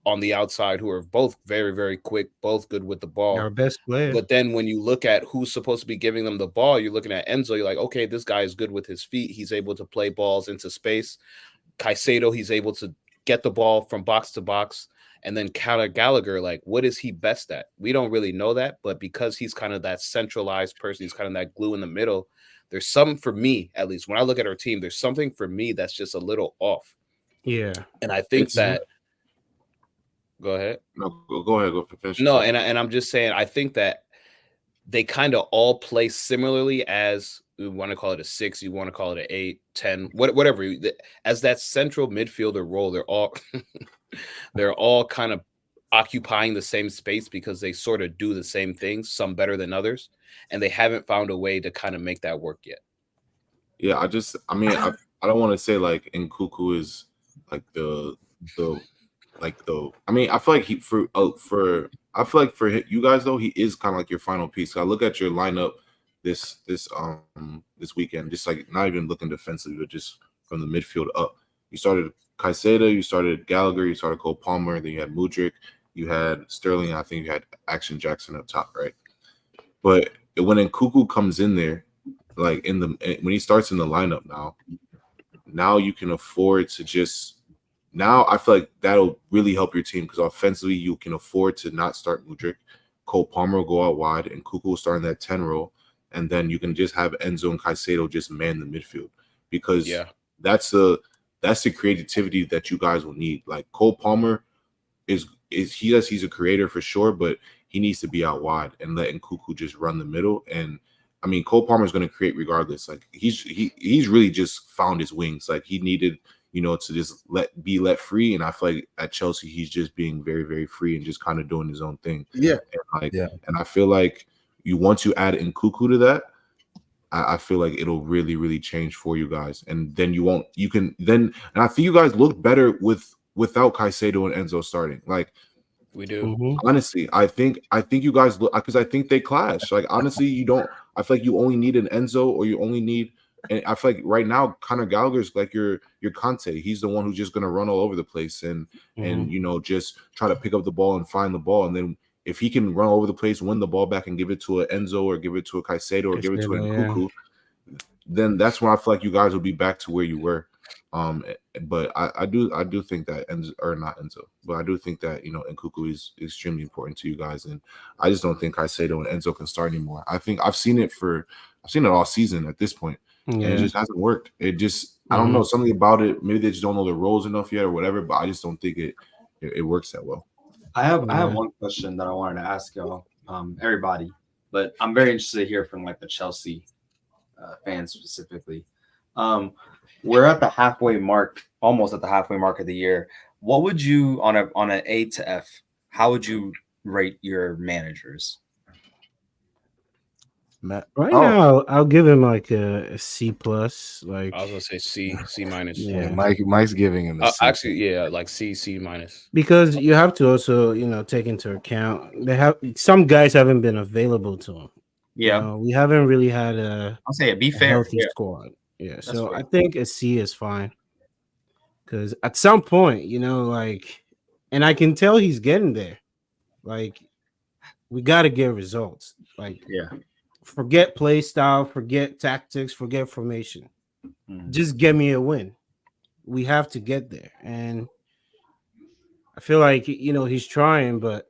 on the outside, who are both very, very quick, both good with the ball. Our best player. But then when you look at who's supposed to be giving them the ball, you're looking at Enzo. You're like, okay, this guy is good with his feet. He's able to play balls into space. Caicedo, he's able to get the ball from box to box. And then Gallagher, like, what is he best at? We don't really know that, but because he's kind of that centralized person, he's kind of that glue in the middle. There's something for me, at least when I look at our team, there's something for me that's just a little off. Yeah. And I think go ahead. No, go ahead. Go finish. No, and I'm just saying, I think that they kind of all play similarly, as you want to call it a 6, you want to call it an 8, 10, whatever. As that central midfielder role, they're all kind of occupying the same space because they sort of do the same things, some better than others, and they haven't found a way to kind of make that work yet. Yeah, I don't want to say like Nkuku is like the I mean, I feel like I feel like for you guys though, he is kind of like your final piece. I look at your lineup this weekend, just like not even looking defensively, but just from the midfield up. You started Caicedo, you started Gallagher, you started Cole Palmer, then you had Mudryk, you had Sterling, I think you had Action Jackson up top, right? But when Nkuku comes in there, like when he starts in the lineup now you can afford to just. Now I feel like that'll really help your team because offensively you can afford to not start Mudryk. Cole Palmer will go out wide and Kuku will start in that 10 role. And then you can just have Enzo and Caicedo just man the midfield because that's the creativity that you guys will need. Like Cole Palmer he's a creator for sure, but he needs to be out wide and letting Kuku just run the middle. And I mean, Cole Palmer is going to create regardless. Like he's really just found his wings. Like he needed to just be let free. And I feel like at Chelsea, he's just being very, very free and just kind of doing his own thing. Yeah. And I feel like once you add Nkuku to that, I feel like it'll really, really change for you guys. And then and I think you guys look better without Caicedo and Enzo starting. Like we do. Honestly, I think you guys look, because I think they clash. Like honestly, I feel like you only need an Enzo or you only need. And I feel like right now, Conor Gallagher's like your Conte. He's the one who's just gonna run all over the place and just try to pick up the ball and find the ball. And then if he can run all over the place, win the ball back and give it to an Enzo or give it to a Caicedo or give it to a Nkuku, then that's when I feel like you guys will be back to where you were. But I do think that but I do think that Nkuku is extremely important to you guys, and I just don't think Caicedo and Enzo can start anymore. I think I've seen it all season at this point. And it just hasn't worked. It just I don't know, something about it. Maybe they just don't know the roles enough yet or whatever. But I just don't think it works that well. I have one question that I wanted to ask y'all, everybody, but I'm very interested to hear from like the Chelsea fans specifically. We're at the halfway mark, almost at the halfway mark of the year. What would you on an A to F? How would you rate your managers? Now, I'll give him like a C plus. Like I was gonna say C minus. Yeah, Mike's giving him a C. Actually, like C minus. Because you have to also take into account some guys haven't been available to him. Yeah, we haven't really had I'll say a healthy squad. Yeah, so fair. I think a C is fine. Because at some point, and I can tell he's getting there. Like, we got to get results. Like, forget play style, forget tactics, forget formation. Just get me a win. We have to get there. And I feel like, he's trying, but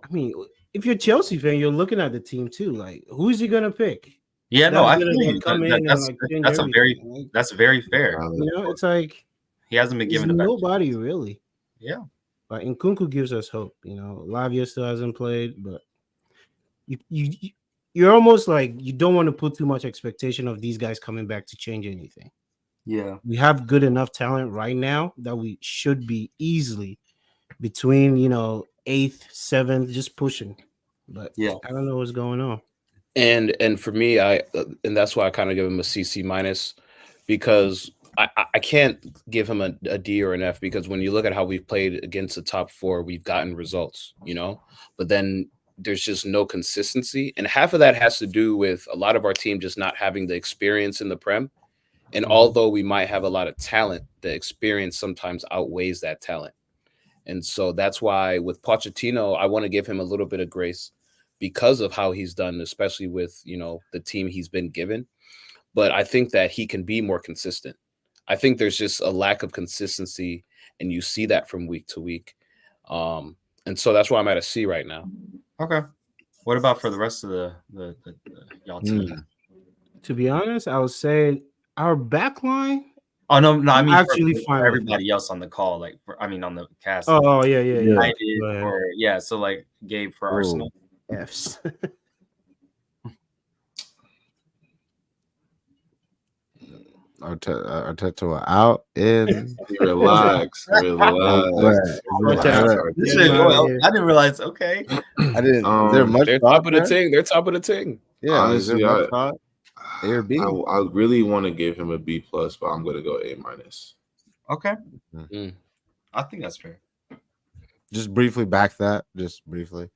I mean, if you're a Chelsea fan, you're looking at the team too. Like, who is he going to pick? Yeah, no, I think that's very fair. It's like he hasn't been given nobody really. Yeah. But Nkunku gives us hope. Lavia still hasn't played, but you're almost like you don't want to put too much expectation of these guys coming back to change anything. Yeah. We have good enough talent right now that we should be easily between 8th, 7th, just pushing. But Yeah. I don't know what's going on. And for me, and that's why I kind of give him a CC minus, because I can't give him a D or an F, because when you look at how we've played against the top 4, we've gotten results, but then there's just no consistency, and half of that has to do with a lot of our team just not having the experience in the Prem. And although we might have a lot of talent, the experience sometimes outweighs that talent. And so that's why with Pochettino, I want to give him a little bit of grace because of how he's done, especially with, the team he's been given. But I think that he can be more consistent. I think there's just a lack of consistency, and you see that from week to week. And so that's why I'm at a C right now. Okay. What about for the rest of the y'all team? To be honest, I would say our back line. Oh no, I mean actually fine for with everybody else on the call, on the cast. Oh yeah. I did for so like Gabe for Arsenal. Fs. Arteta out in. Relax. I didn't realize. Okay, I didn't. Is there much They're top of the ting. They're top of the ting. Yeah, honestly, A or B? I really want to give him a B plus, but I'm gonna go A minus. Okay, I think that's fair. Just briefly back that. Just briefly.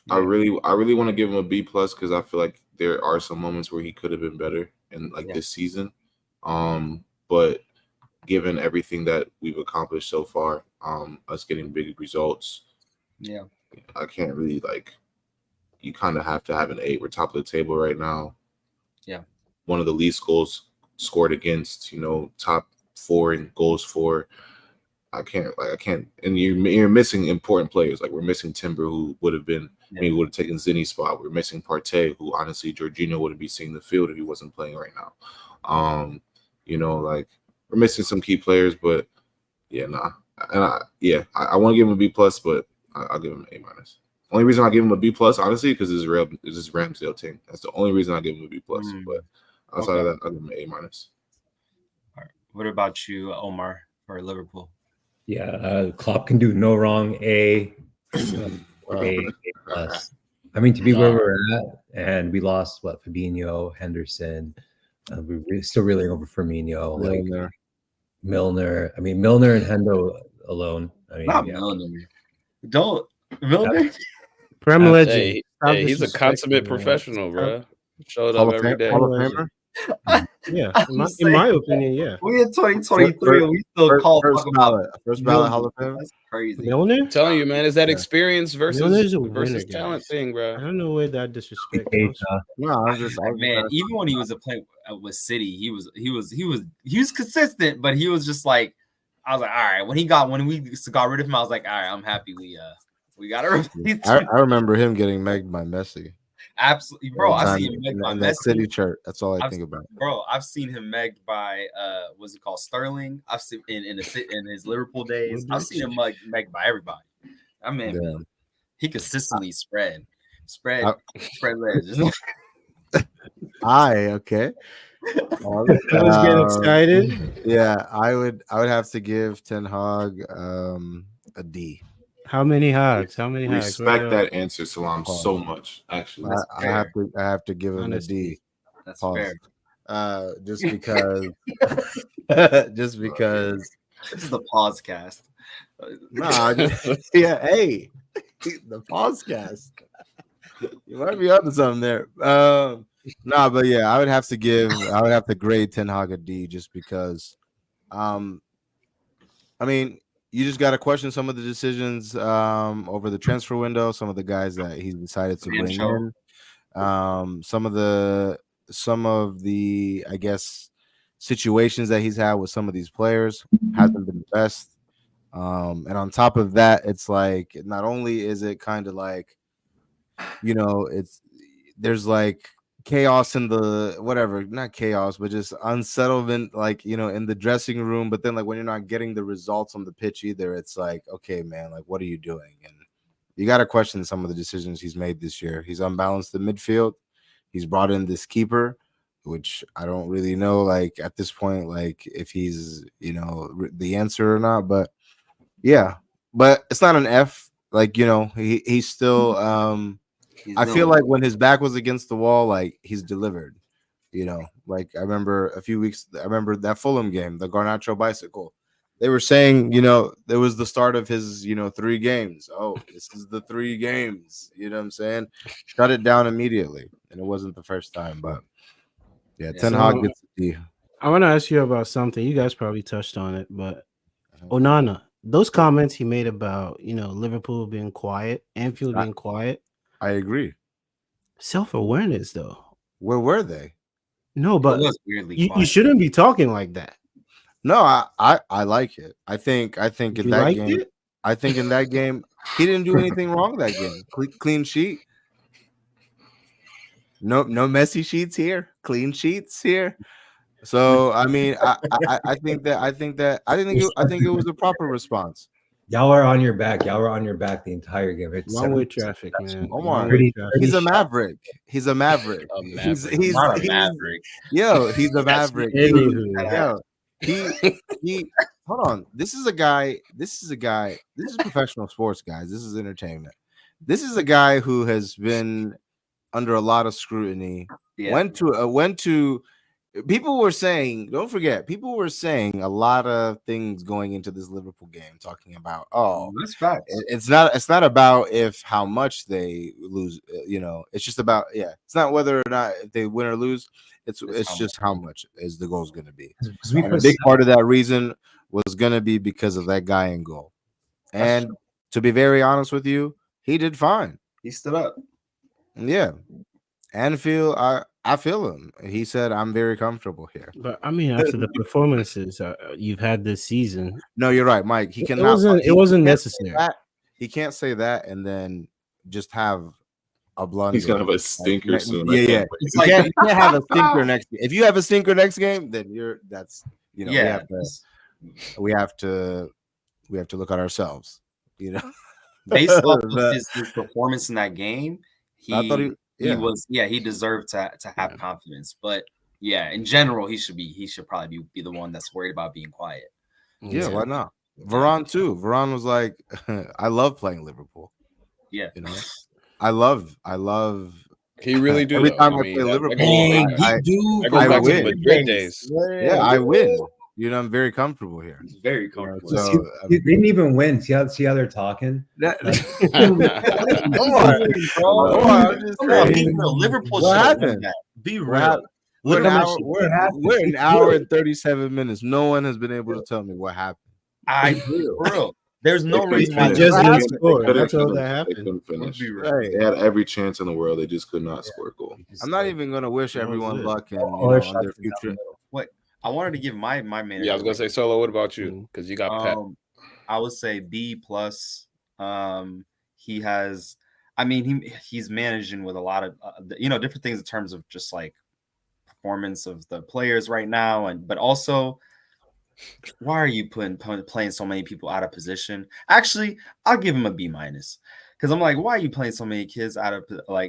I really want to give him a B plus because I feel like there are some moments where he could have been better in this season. But given everything that we've accomplished so far, us getting big results, I can't really you kind of have to have an 8. We're top of the table right now. Yeah. One of the least goals scored against, top 4 in goals for. I can't, and you're missing important players. Like we're missing Timber, who would have been, maybe would have taken Zinni's spot. We're missing Partey, who honestly Jorginho wouldn't be seeing the field if he wasn't playing right now. We're missing some key players, but and I want to give him a B plus, but I'll give him an A minus. Only reason I give him a B plus, honestly, because it's this Ramsdale team. That's the only reason I give him a B plus. But outside of that, I'll give him an A minus. All right. What about you, Omar, for Liverpool? Yeah, Klopp can do no wrong. A plus. I mean, to be where we're at, and we lost Fabinho, Henderson. We're still reeling over Firmino, Milner. I mean, Milner and Hendo alone. I mean, Milner. Don't Milner. Prem legend. Hey, he's a consummate professional, bro. Showed up every day. Hall of Famer? Yeah, in my opinion, yeah. We in 2023 and we still call first ballot Hall of Fame. That's crazy. Milner? I'm telling you, man, is that experience versus winner, talent thing, bro? I don't know where that disrespect comes from. No, Man, even when he was playing with City, he was consistent, but he was just like, I was like, all right. When we got rid of him, I was like, all right, I'm happy we got to replace. I remember him getting megged by Messi. Absolutely, bro. I've seen him megged by that Messi. City shirt. That's all I think about. Bro, I've seen him megged by what's it called, Sterling. I've seen in his Liverpool days. I've seen him megged by everybody. I mean, he consistently spread legs. Okay. I was getting excited. Yeah, I would have to give Ten Hag a D. How many hugs? Respect that answer, Salam, so much. Actually, I have to give him a D. That's fair. Just because. This is the pause cast. Nah, hey, the pause cast. You might be onto something there. But yeah, I would have to grade Ten Hag a D just because. I mean, you just got to question some of the decisions over the transfer window. Some of the guys that he decided to bring in. Some of the I guess situations that he's had with some of these players hasn't been the best. And on top of that, it's like not only is it kind of like, there's like chaos in the whatever, not chaos, but just unsettlement, like in the dressing room. But then, like when you're not getting the results on the pitch either, it's like, okay, man, like what are you doing? And you got to question some of the decisions he's made this year. He's unbalanced the midfield. He's brought in this keeper, which I don't really know, like at this point, like if he's the answer or not. But yeah, but it's not an F. Like he's still. I feel like when his back was against the wall, like he's delivered. Like I remember I remember that Fulham game, the Garnacho bicycle. They were saying, there was the start of his, 3 games. Oh, this is the 3 games. You know what I'm saying? Shut it down immediately. And it wasn't the first time, but yeah, Ten Hag gets the D. I want to ask you about something. You guys probably touched on it, but Onana, those comments he made about, Liverpool being quiet, Anfield being quiet. I agree. Self-awareness, though. Where were they? No, but you shouldn't be talking like that. No, I like it. I think in that game, I think in that game he didn't do anything wrong that game. Clean sheet. No messy sheets here. Clean sheets here. So I mean, I think it was a proper response. Y'all are on your back. Y'all were on your back the entire game. It's one-way traffic, man. He's a maverick. He's a maverick. He's not a maverick. Yo, he's a maverick. He hold on. This is professional sports, guys. This is entertainment. This is a guy who has been under a lot of scrutiny. Yeah. Went to people were saying, don't forget, people were saying a lot of things going into this Liverpool game, talking about, that's facts. It's not about how much they lose, it's just about, it's not whether or not if they win or lose, it's just how much is the goal's going to be. And a big part of that reason was going to be because of that guy in goal. And to be very honest with you, he did fine. He stood up. Yeah. Anfield, I feel him. He said, "I'm very comfortable here." But I mean, after the performances you've had this season, no, you're right, Mike. He cannot. It wasn't necessary. He can't say that and then just have a blunder. He's gonna have a stinker soon. Yeah. You can't have a stinker next game. If you have a stinker next game, then we have to look at ourselves. Based off of his performance in that game, he deserved to have confidence. But yeah, in general, he should probably be the one that's worried about being quiet. Yeah, why not? Varane too. Varane was like, I love playing Liverpool. Yeah, I love. He really do. Every time I play Liverpool, I win. Great days. Yeah, I win. I'm very comfortable here. Very comfortable. So, you didn't even win. See how they're talking? Come on. Be real. Liverpool should have won that. Be real. We're an hour and 37 minutes. No one has been able to tell me what happened. Real. There's no reason why just didn't score. That's all that happened. They couldn't finish. They had every chance in the world. They just could not score a goal. I'm not even gonna wish everyone luck in on their future. What I wanted to give my manager. Yeah, I was gonna say, Solo. What about you? Because you got Pep. I would say B plus. He has. I mean, he's managing with a lot of different things in terms of just like performance of the players right now, but also. Why are you playing so many people out of position? Actually, I'll give him a B minus because I'm like, why are you playing so many kids out of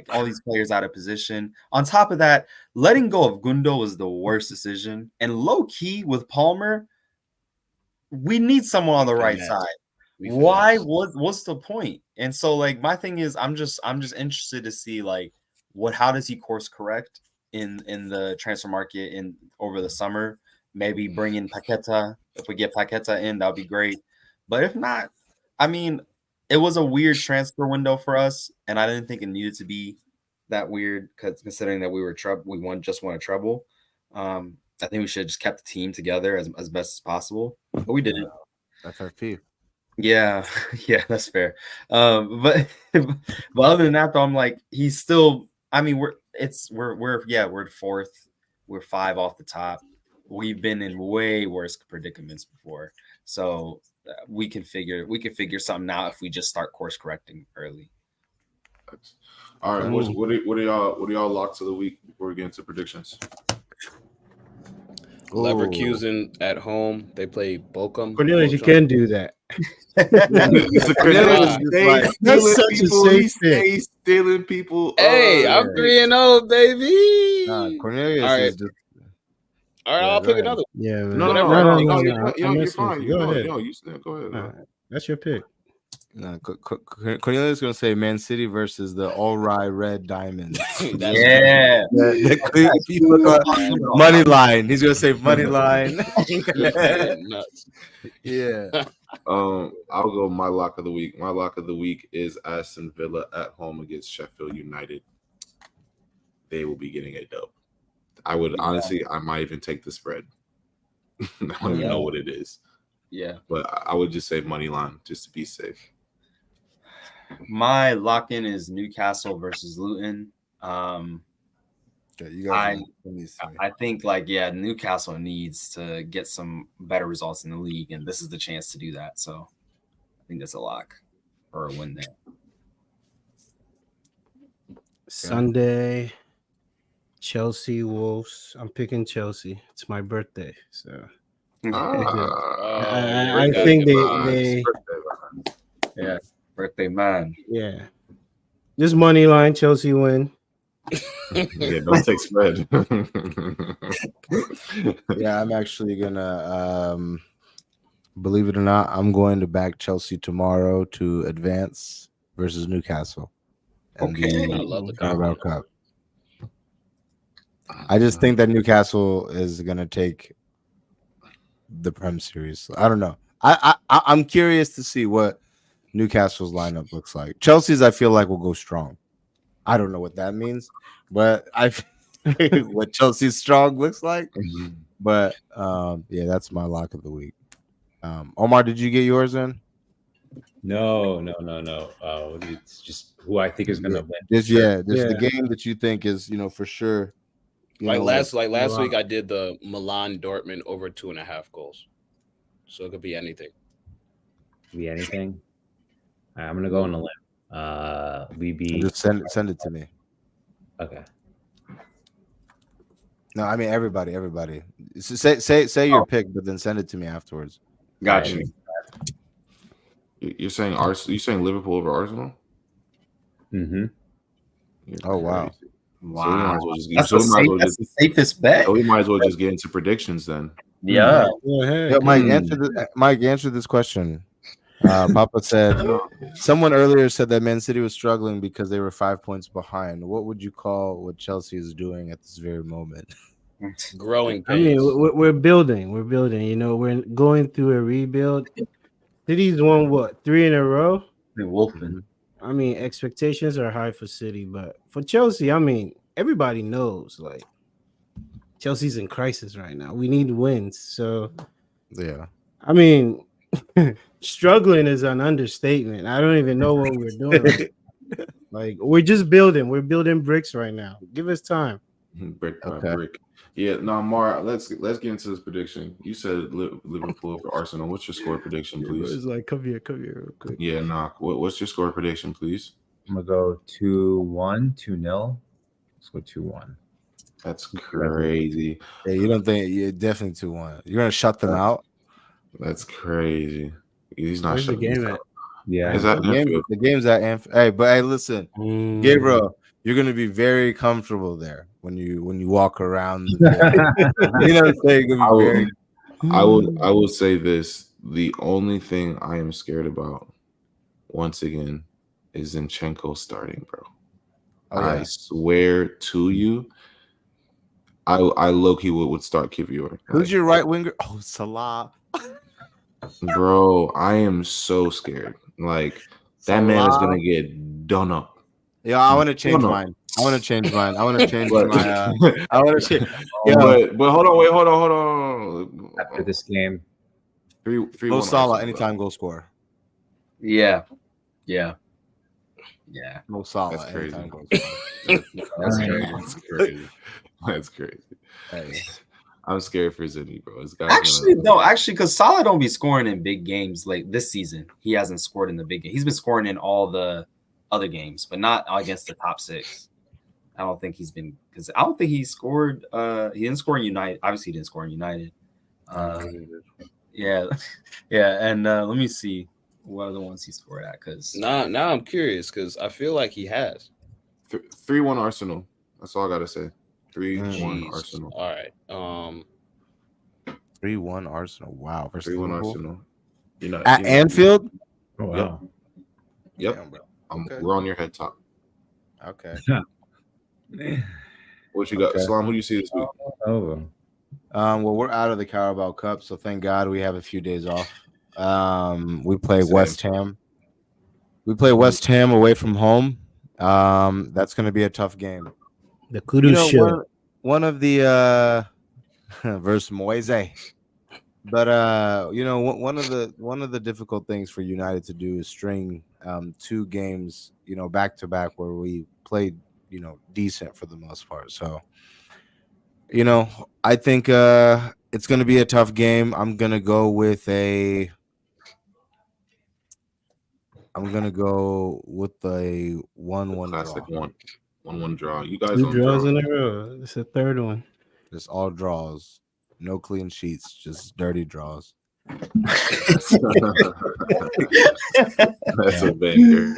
all these players out of position? On top of that, letting go of Gundo was the worst decision. And low key with Palmer, we need someone on the right side. Why? What's the point? And so my thing is, I'm just interested to see how does he course correct in the transfer market over the summer. Maybe bring in Paqueta. If we get Paqueta in, that'll be great. But if not, I mean, it was a weird transfer window for us, and I didn't think it needed to be that weird considering that we won a treble. I think we should have just kept the team together as best as possible, but we didn't. That's our team. Yeah, that's fair. But other than that, though, I'm like, he's still. I mean, we're fourth. We're 5 off the top. We've been in way worse predicaments before, so we can figure something out if we just start course correcting early. Facts. All right, what are y'all locks of the week before we get into predictions? Leverkusen at home. They play Bochum. Cornelius, you can do that. Mr. Cornelius stays That's stealing such a people. safe He pick. stays stealing people. Hey, I'm 3-0, baby. Nah, Cornelius All right. is just. All right, Yeah, I'll go pick ahead. another. Yeah, man. No, Whatever. you're fine. Go ahead. Go ahead. All right, that's your pick. Cornelius is gonna say Man City versus the All Right Red Diamonds. Yeah. Money line. He's gonna say money line. Nuts. Yeah. I'll go my lock of the week. My lock of the week is Aston Villa at home against Sheffield United. They will be getting a dub. I would honestly, I might even take the spread. I don't even know what it is. Yeah. But I would just say money line just to be safe. My lock-in is Newcastle versus Luton. You guys I think Newcastle needs to get some better results in the league, and this is the chance to do that. So I think that's a lock or a win there. Sunday, Chelsea Wolves. I'm picking Chelsea. It's my birthday, so I think they birthday man. yeah. This money line, Chelsea win. Yeah, don't take spread. Yeah, I'm actually gonna believe it or not, I'm going to back Chelsea tomorrow to advance versus Newcastle. And Okay. I love the Carabao Cup. I just think that Newcastle is gonna take the Prem series. I don't know. I'm curious to see what Newcastle's lineup looks like. Chelsea's, I feel like, will go strong. I don't know what that means, but what Chelsea's strong looks like. But yeah, that's my lock of the week. Omar, did you get yours in? No. It's just who I think is gonna win. The game that you think is, for sure. Last week, I did the Milan Dortmund over 2.5 goals, so it could be anything. Be anything. All right, I'm gonna go on a limb. We beat. Just send it to me. Okay. No, I mean everybody. Say your pick, but then send it to me afterwards. Got you. You're saying Arsenal? You saying Liverpool over Arsenal? Mm-hmm. Oh wow. Wow. So we might as well That's the safest bet. So we might as well just get into predictions then. Yeah. Yeah, Mike, answer this question. Papa said someone earlier said that Man City was struggling because they were 5 points behind. What would you call what Chelsea is doing at this very moment? Growing I mean, pains. we're building. We're we're going through a rebuild. City's won 3 in a row. Wolfman. I mean, expectations are high for City, but for Chelsea, I mean, everybody knows like Chelsea's in crisis right now. We need wins. So Yeah. I mean, struggling is an understatement. I don't even know what we're doing. Like we're just building. We're building bricks right now. Give us time. Brick by brick. Yeah, no, Mar. Let's get into this prediction. You said Liverpool for Arsenal. What's your score prediction, please? It's like come here real quick. Yeah, nah. What's your score prediction, please? I'm gonna go 2-1, 2-0. Let's go 2-1. That's crazy. Yeah, you don't think you're definitely 2-1. You're gonna shut them out. That's crazy. He's not Where's the shutting game us at? out. Yeah. Is that The game's at Anfield. Hey, listen, Gabriel, you're gonna be very comfortable there when you walk around. You know what I'm saying? You're gonna be I will say this: the only thing I am scared about, once again, is Zinchenko starting, bro. Oh, yeah. I swear to you, I low-key would start Kivior. Who's your right winger? Oh, Salah. Bro, I am so scared. Like that man is gonna get done up. Yeah, I want to change mine. I want to change my. I want to change. But hold on. After this game, 3-1 Mo Salah, Arsenal, anytime goal scorer. Yeah. Mo Salah, That's crazy. anytime goal scorer. That's crazy. Hey. I'm scared for Zinni, bro. Actually, because Salah don't be scoring in big games like this season. He hasn't scored in the big game. He's been scoring in all the other games, but not against the top 6. I don't think he's been because I don't think he scored. He didn't score in United. Obviously, he didn't score in United. Yeah, yeah. And let me see what are the ones he scored at. Because now I'm curious because I feel like he has 3-1 Arsenal. That's all I gotta say. 3-1 Jeez. Arsenal. All right. 3-1 Arsenal. Wow. Versus 3-1 Liverpool. Arsenal. You know, At Anfield. Oh, wow. Yep. Damn, bro. We're on your head top. Okay. What you got, Okay. Islam? Who do you see this week? Oh, Well, we're out of the Carabao Cup, so thank God we have a few days off. We play Same. West Ham. We play West Ham away from home. That's going to be a tough game. The kudos show. One of the versus Moise. But one of the difficult things for United to do is string 2 games, back to back where we played, decent for the most part. So, I think it's going to be a tough game. I'm going to go with a 1-1 Classic draw. 1-1 draw. You guys 2 on draws draw. in a row. It's a third one. Just all draws. No clean sheets, just dirty draws. That's a banger.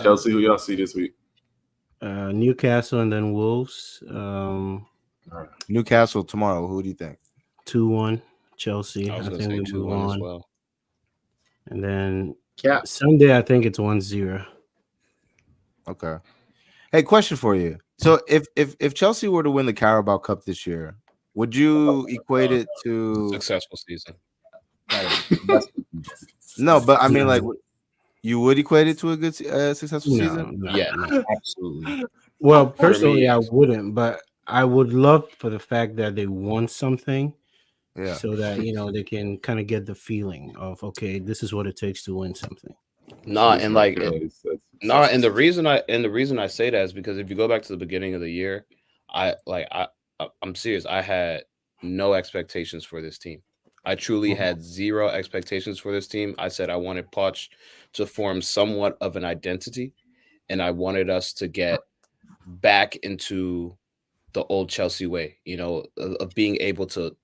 Chelsea, who y'all see this week? Newcastle and then Wolves. Newcastle tomorrow. Who do you think? 2-1 Chelsea. I was I going to think say we move 2-1 on. as well. And then Yeah. Sunday, I think it's 1-0. Okay. Hey, question for you. So if Chelsea were to win the Carabao Cup this year, would you equate it to Successful season. No, but I mean, like, you would equate it to a good successful season? Yeah. absolutely. Well, For me, personally, I yes. wouldn't, but I would love for the fact that they won something, Yeah. so that they can kind of get the feeling of, okay, this is what it takes to win something. Nah, and like no, and the reason I say that is because if you go back to the beginning of the year, I'm serious. I had no expectations for this team. I truly had 0 expectations for this team. I said I wanted Poch to form somewhat of an identity, and I wanted us to get back into the old Chelsea way, of being able to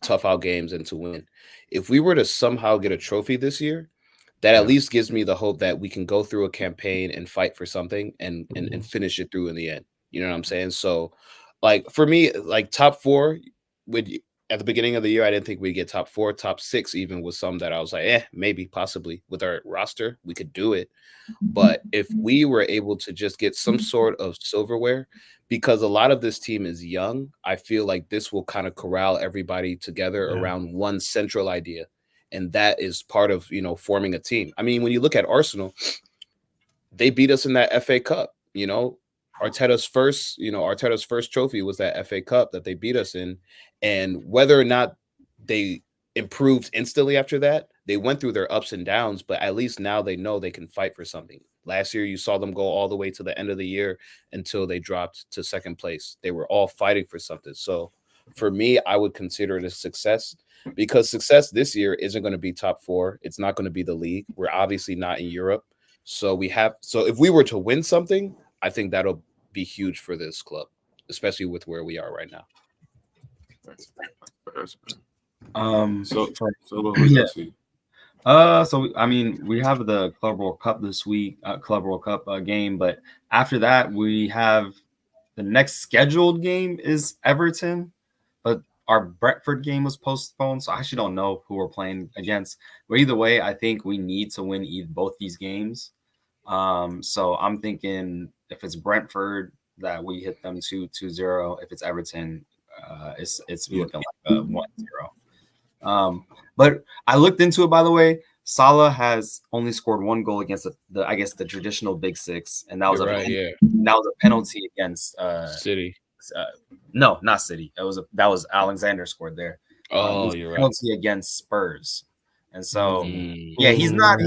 tough out games and to win. If we were to somehow get a trophy this year, that at least gives me the hope that we can go through a campaign and fight for something and finish it through in the end. You know what I'm saying? So, like, for me, like, top 4 at the beginning of the year, I didn't think we'd get top 4, top 6 even was some that I was like, maybe, possibly with our roster, we could do it. But if we were able to just get some sort of silverware, because a lot of this team is young, I feel like this will kind of corral everybody together around one central idea. And that is part of, forming a team. I mean, when you look at Arsenal, they beat us in that FA Cup, Arteta's first trophy was that FA Cup that they beat us in. And whether or not they improved instantly after that, they went through their ups and downs, but at least now they know they can fight for something. Last year, you saw them go all the way to the end of the year until they dropped to second place. They were all fighting for something. So for me, I would consider it a success, because success this year isn't going to be top 4. It's not going to be the league. We're obviously not in Europe. So if we were to win something, I think that'll be huge for this club, especially with where we are right now. So I mean, we have the Club World Cup this week, Club World Cup game, but after that, we have the next scheduled game is Everton, but our Brentford game was postponed, so I actually don't know who we're playing against. But either way, I think we need to win both these games. So I'm thinking if it's Brentford, that we hit them 2-0. If it's Everton, it's looking like 1-0. But I looked into it, by the way. Salah has only scored 1 goal against the traditional Big Six, and that was that was a penalty against City. No, not City. That was Alexander scored there. Oh, you're right. Penalty against Spurs. And so Mm. yeah, he's not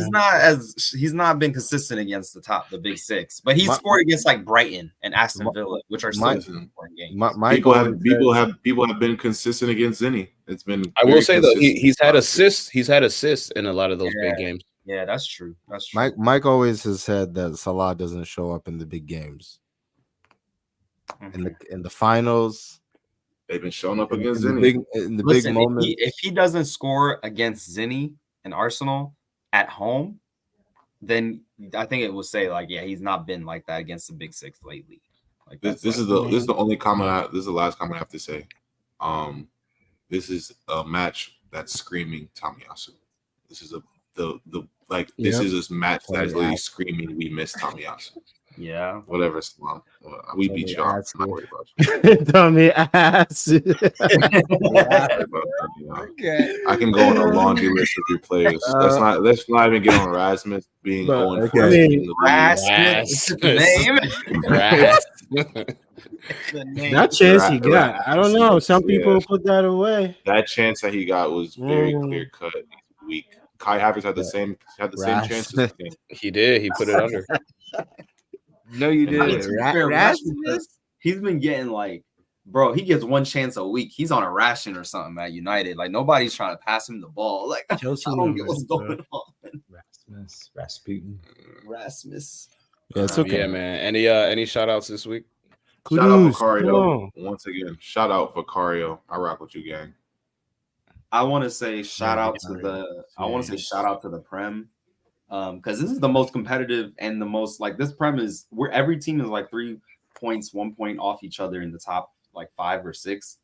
been consistent against the big six, but he scored against like Brighton and Aston Villa, which are still important games. People have been consistent against Zinni. It's been. I will say though, he's had assists. He's had assists in a lot of those big games. Yeah, that's true. That's true. Mike always has said that Salah doesn't show up in the big games. In the finals, they've been showing up against Zinni. Big moments. If he doesn't score against Zinni and Arsenal at home, then I think it will say like, yeah, he's not been like that against the big six lately. Like this is the only comment. This is the last comment I have to say. This is a match that's screaming Tomiyasu. This is this is a match that is literally screaming, we miss Tomiyasu. Yeah. Whatever, Islam. We beat you out. I'm not worried about you. Tommy ass. Okay. I can go on a laundry list of your players. Let's not even get on Rasmus being going for Rasmus. That chance he got. I don't know. Some people put that away. That chance that he got was very clear cut. Weak. Kai Havertz had the same chances. He did. He put it under. No, you did. Rasmus, he's been getting like, bro, he gets one chance a week. He's on a ration or something at United. Like nobody's trying to pass him the ball. Like I don't get what's going on. Rasmus. Yeah, it's okay. Yeah, man. Any shout outs this week? Shout out Vicario. Once again, shout out Vicario. I rock with you, gang. I want to say shout out to the Prem. Because this is the most competitive and the most like this Prem is where every team is like 3 points, 1 point off each other in the top like 5 or 6.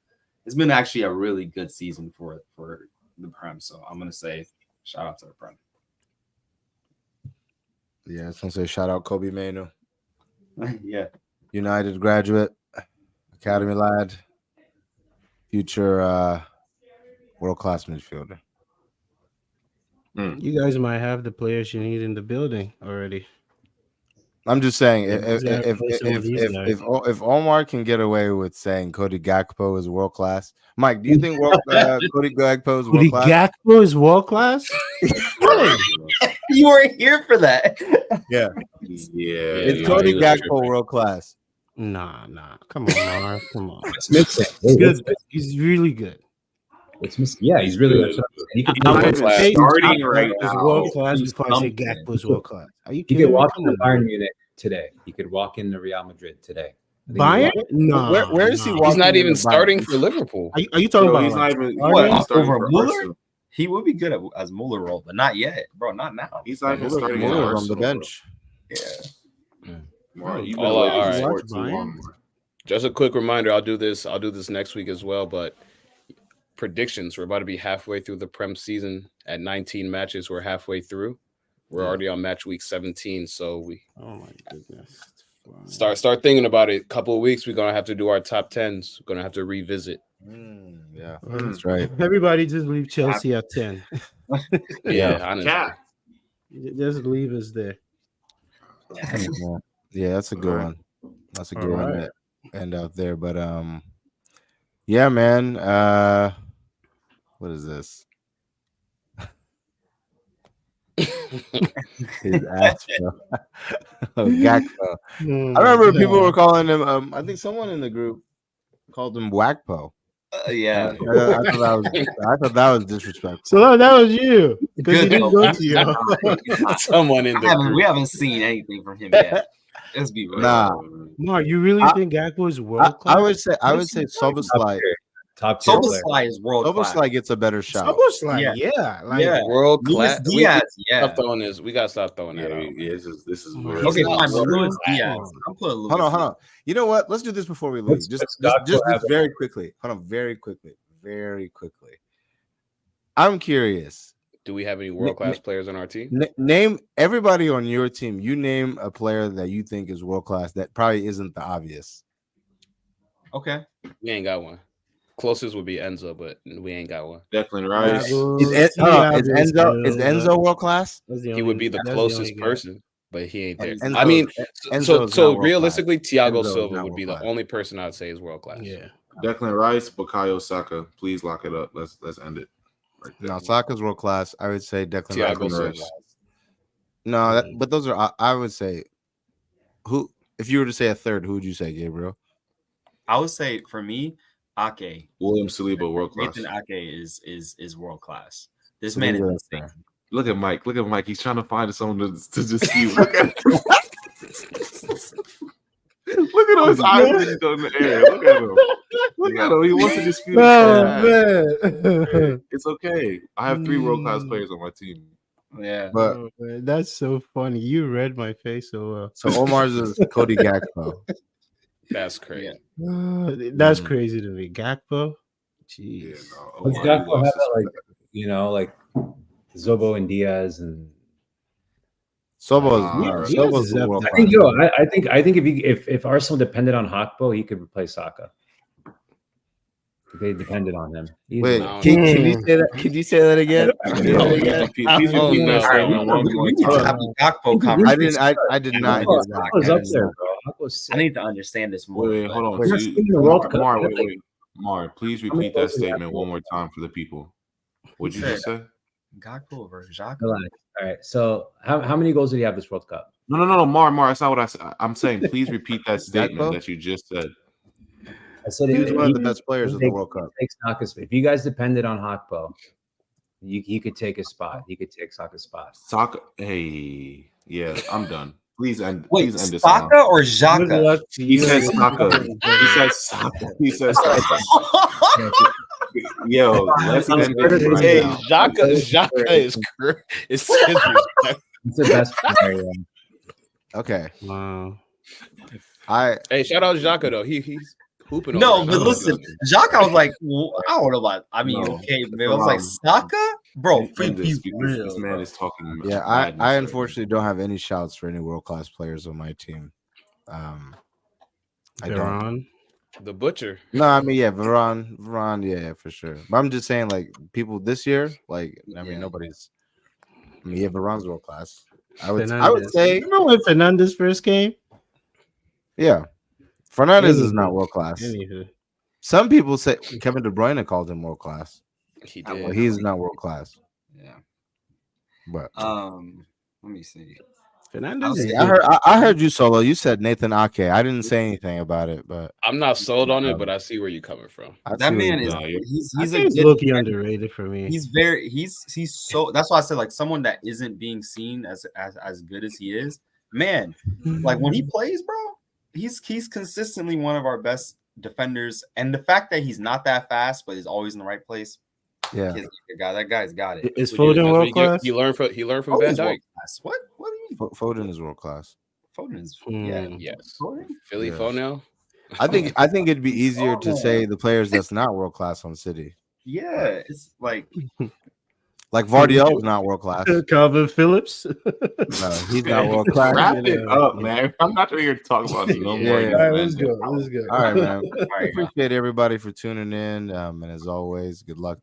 It's been actually a really good season for the Prem. So I'm gonna say shout out to the Prem. Yeah, I was gonna say shout out Kobe Mainu. Yeah. United graduate, academy lad, future world-class midfielder. You guys might have the players you need in the building already. I'm just saying, if Omar can get away with saying Cody Gakpo is world class, Mike, do you think Cody Gakpo is world class? Gakpo is world class. You weren't here for that. Yeah. It's Cody Gakpo world class. Nah. Come on, Omar. Come on. He's good. He's really good. He's really good. He could be starting right now. World class before I say Gakpo is world class. Are you He kidding could me? walk into Bayern Munich today. He could walk into Real Madrid today. Bayern? No. Where is he walking? He's not even starting for Liverpool. Are you talking about? He's not even over Muller? He would be good as Muller role, but not yet, bro. Not now. He's not even starting Muller on the bench. Yeah. All right. Just a quick reminder. I'll do this next week as well. But predictions. We're about to be halfway through the Prem season at 19 matches. We're halfway through. We're already on match week 17. So oh my goodness. Start thinking about it. A couple of weeks, we're gonna have to do our top 10s. We're gonna have to revisit. Yeah, that's right. Everybody just leave Chelsea at 10. Yeah, honestly. Just leave us there. Yeah, that's a good one. That's a good one to end out there. But yeah, man. What is this? His ass, bro. Gakpo. I remember people were calling him. I think someone in the group called him Whackpo. Yeah, I thought that was disrespectful. So that was you because he didn't go to you. Someone in the group. We haven't seen anything from him yet. Let's be real. Nah, Mark, you really think Gakpo is world class? I would say Soboslai. Top tier Soboslai is world class. Soboslai gets a better shot. Soboslai, yeah, world class. Diaz, Stop throwing this. We gotta stop throwing that out. Yeah, this is okay. Fine, Luis Diaz. I'm putting Luis. Hold on. You know what? Let's do this before we leave. Just very quickly. Hold on, very quickly. I'm curious. Do we have any world class players on our team? Name everybody on your team. You name a player that you think is world class that probably isn't the obvious. Okay, we ain't got one. Closest would be Enzo, but we ain't got one. Declan Rice. Is Enzo world class? He would be the closest person, but he ain't there. Enzo, I mean, so realistically, Thiago Enzo's Silva not would be the world-class. only person I'd say is world class. Yeah. Declan Rice, Bukayo Saka. Please lock it up. Let's end it. right there. No, Saka's world class. I would say Declan Rice. Thiago is world Silva. class. No, but those are. I would say, who? If you were to say a third, who would you say, Gabriel? I would say for me, Ake. William Saliba, world class. Nathan Ake is world class. This Saliba, man is that's insane. fair. Look at Mike. Look at Mike. He's trying to find someone to dispute. Look at Look at his eyes when he's in the air. Look at him. Look at him. He wants to dispute. Oh man, It's okay. I have 3 world class players on my team. Yeah. But Oh, man, that's so funny. You read my face so well. so Omar's is Cody Gakpo. That's crazy. That's crazy to me. Gakpo, Yeah, jeez. no. Does Omar, Gakpo you lost have his- that, like, you know, like Zobo and Diaz and Sobo's Diaz Sobo's is the up world there. I think class. I think if Arsenal depended on Hakpo, he could replace Saka. If they depended on him. Wait, No. can you say that? Can you say that again? Please repeat that statement one more We need to have time. a Gakpo conversation. I did not hear that. Hakpo's I up did there, not. bro. Hakpo's I sick. need to understand this more. Wait, but- hold on. Wait, So You're you- seeing the World Cup, Mar, man. wait. Mar, please many repeat that goals did he have? statement one more time for the people. What'd you just say? Gakpo over Xhaka. Relax. All right. So how many goals did he have this World Cup? No, Mar, that's not what I said. I'm saying please repeat that Gakpo? statement that you just said. I said He was if one of the he- best players he of the takes- World Cup. he takes Saka's. If you guys depended on Hakpo, he could take his spot. He could take Saka's spot. Saka, hey, yeah, I'm done. Please end. Wait, Please end this. Saka or Good Xhaka? luck to He you. said Saka. He said Saka. He said Saka. Yo, let's end this right Hey, now. Xhaka is disrespectful. It's the best player. Yeah. Okay, Wow. Hey, shout out Xhaka though. He's hooping. No, over but there. listen, Xhaka, I was like, I don't know about. I mean, No. okay, man. I was like, Saka, bro, End free this people. because this man is talking. yeah, madness I right unfortunately don't have any shouts for any world class players on my team. I don't. Veron. The butcher. No, I mean, yeah, Veron, yeah, for sure. But I'm just saying, like, people this year, like, I mean, Yeah. nobody's. I mean, yeah, Veron's world class. I would Fernandes. say, Remember when Fernandez first came? yeah. Fernandez is Anywho. not world class. Anywho. Some people say Kevin De Bruyne called him world class. He I did. Well, he's not world class. Yeah. But Let me see. Fernandez is I good. heard you, Solo. You said Nathan Ake. I didn't say anything about it, but I'm not sold on it, but I see where you're coming from. I That see what man you is No, you're- he's I a think it's good low-key underrated for me. he's so that's why I said like someone that isn't being seen as good as he is, man. Like when he plays, bro, he's consistently one of our best defenders. And the fact that he's not that fast, but he's always in the right place. Yeah. That guy's got it. Is What do you- Foden that's what world you get- class? He learned from Foden's Van Dijk. world class. What do you mean? Foden is world class. Foden's Yeah. Yes. Foden? Philly Yes. Fonel. I think it'd be easier to say the players that's not world class on City. Yeah, it's like Like Vardiol is not world class. Calvin Phillips. No, he's not world class. Wrap it up, man. I'm not here to talk about no more. Yeah. All right, let's go. Let's go. All right, man. all right, Appreciate everybody for tuning in. And as always, good luck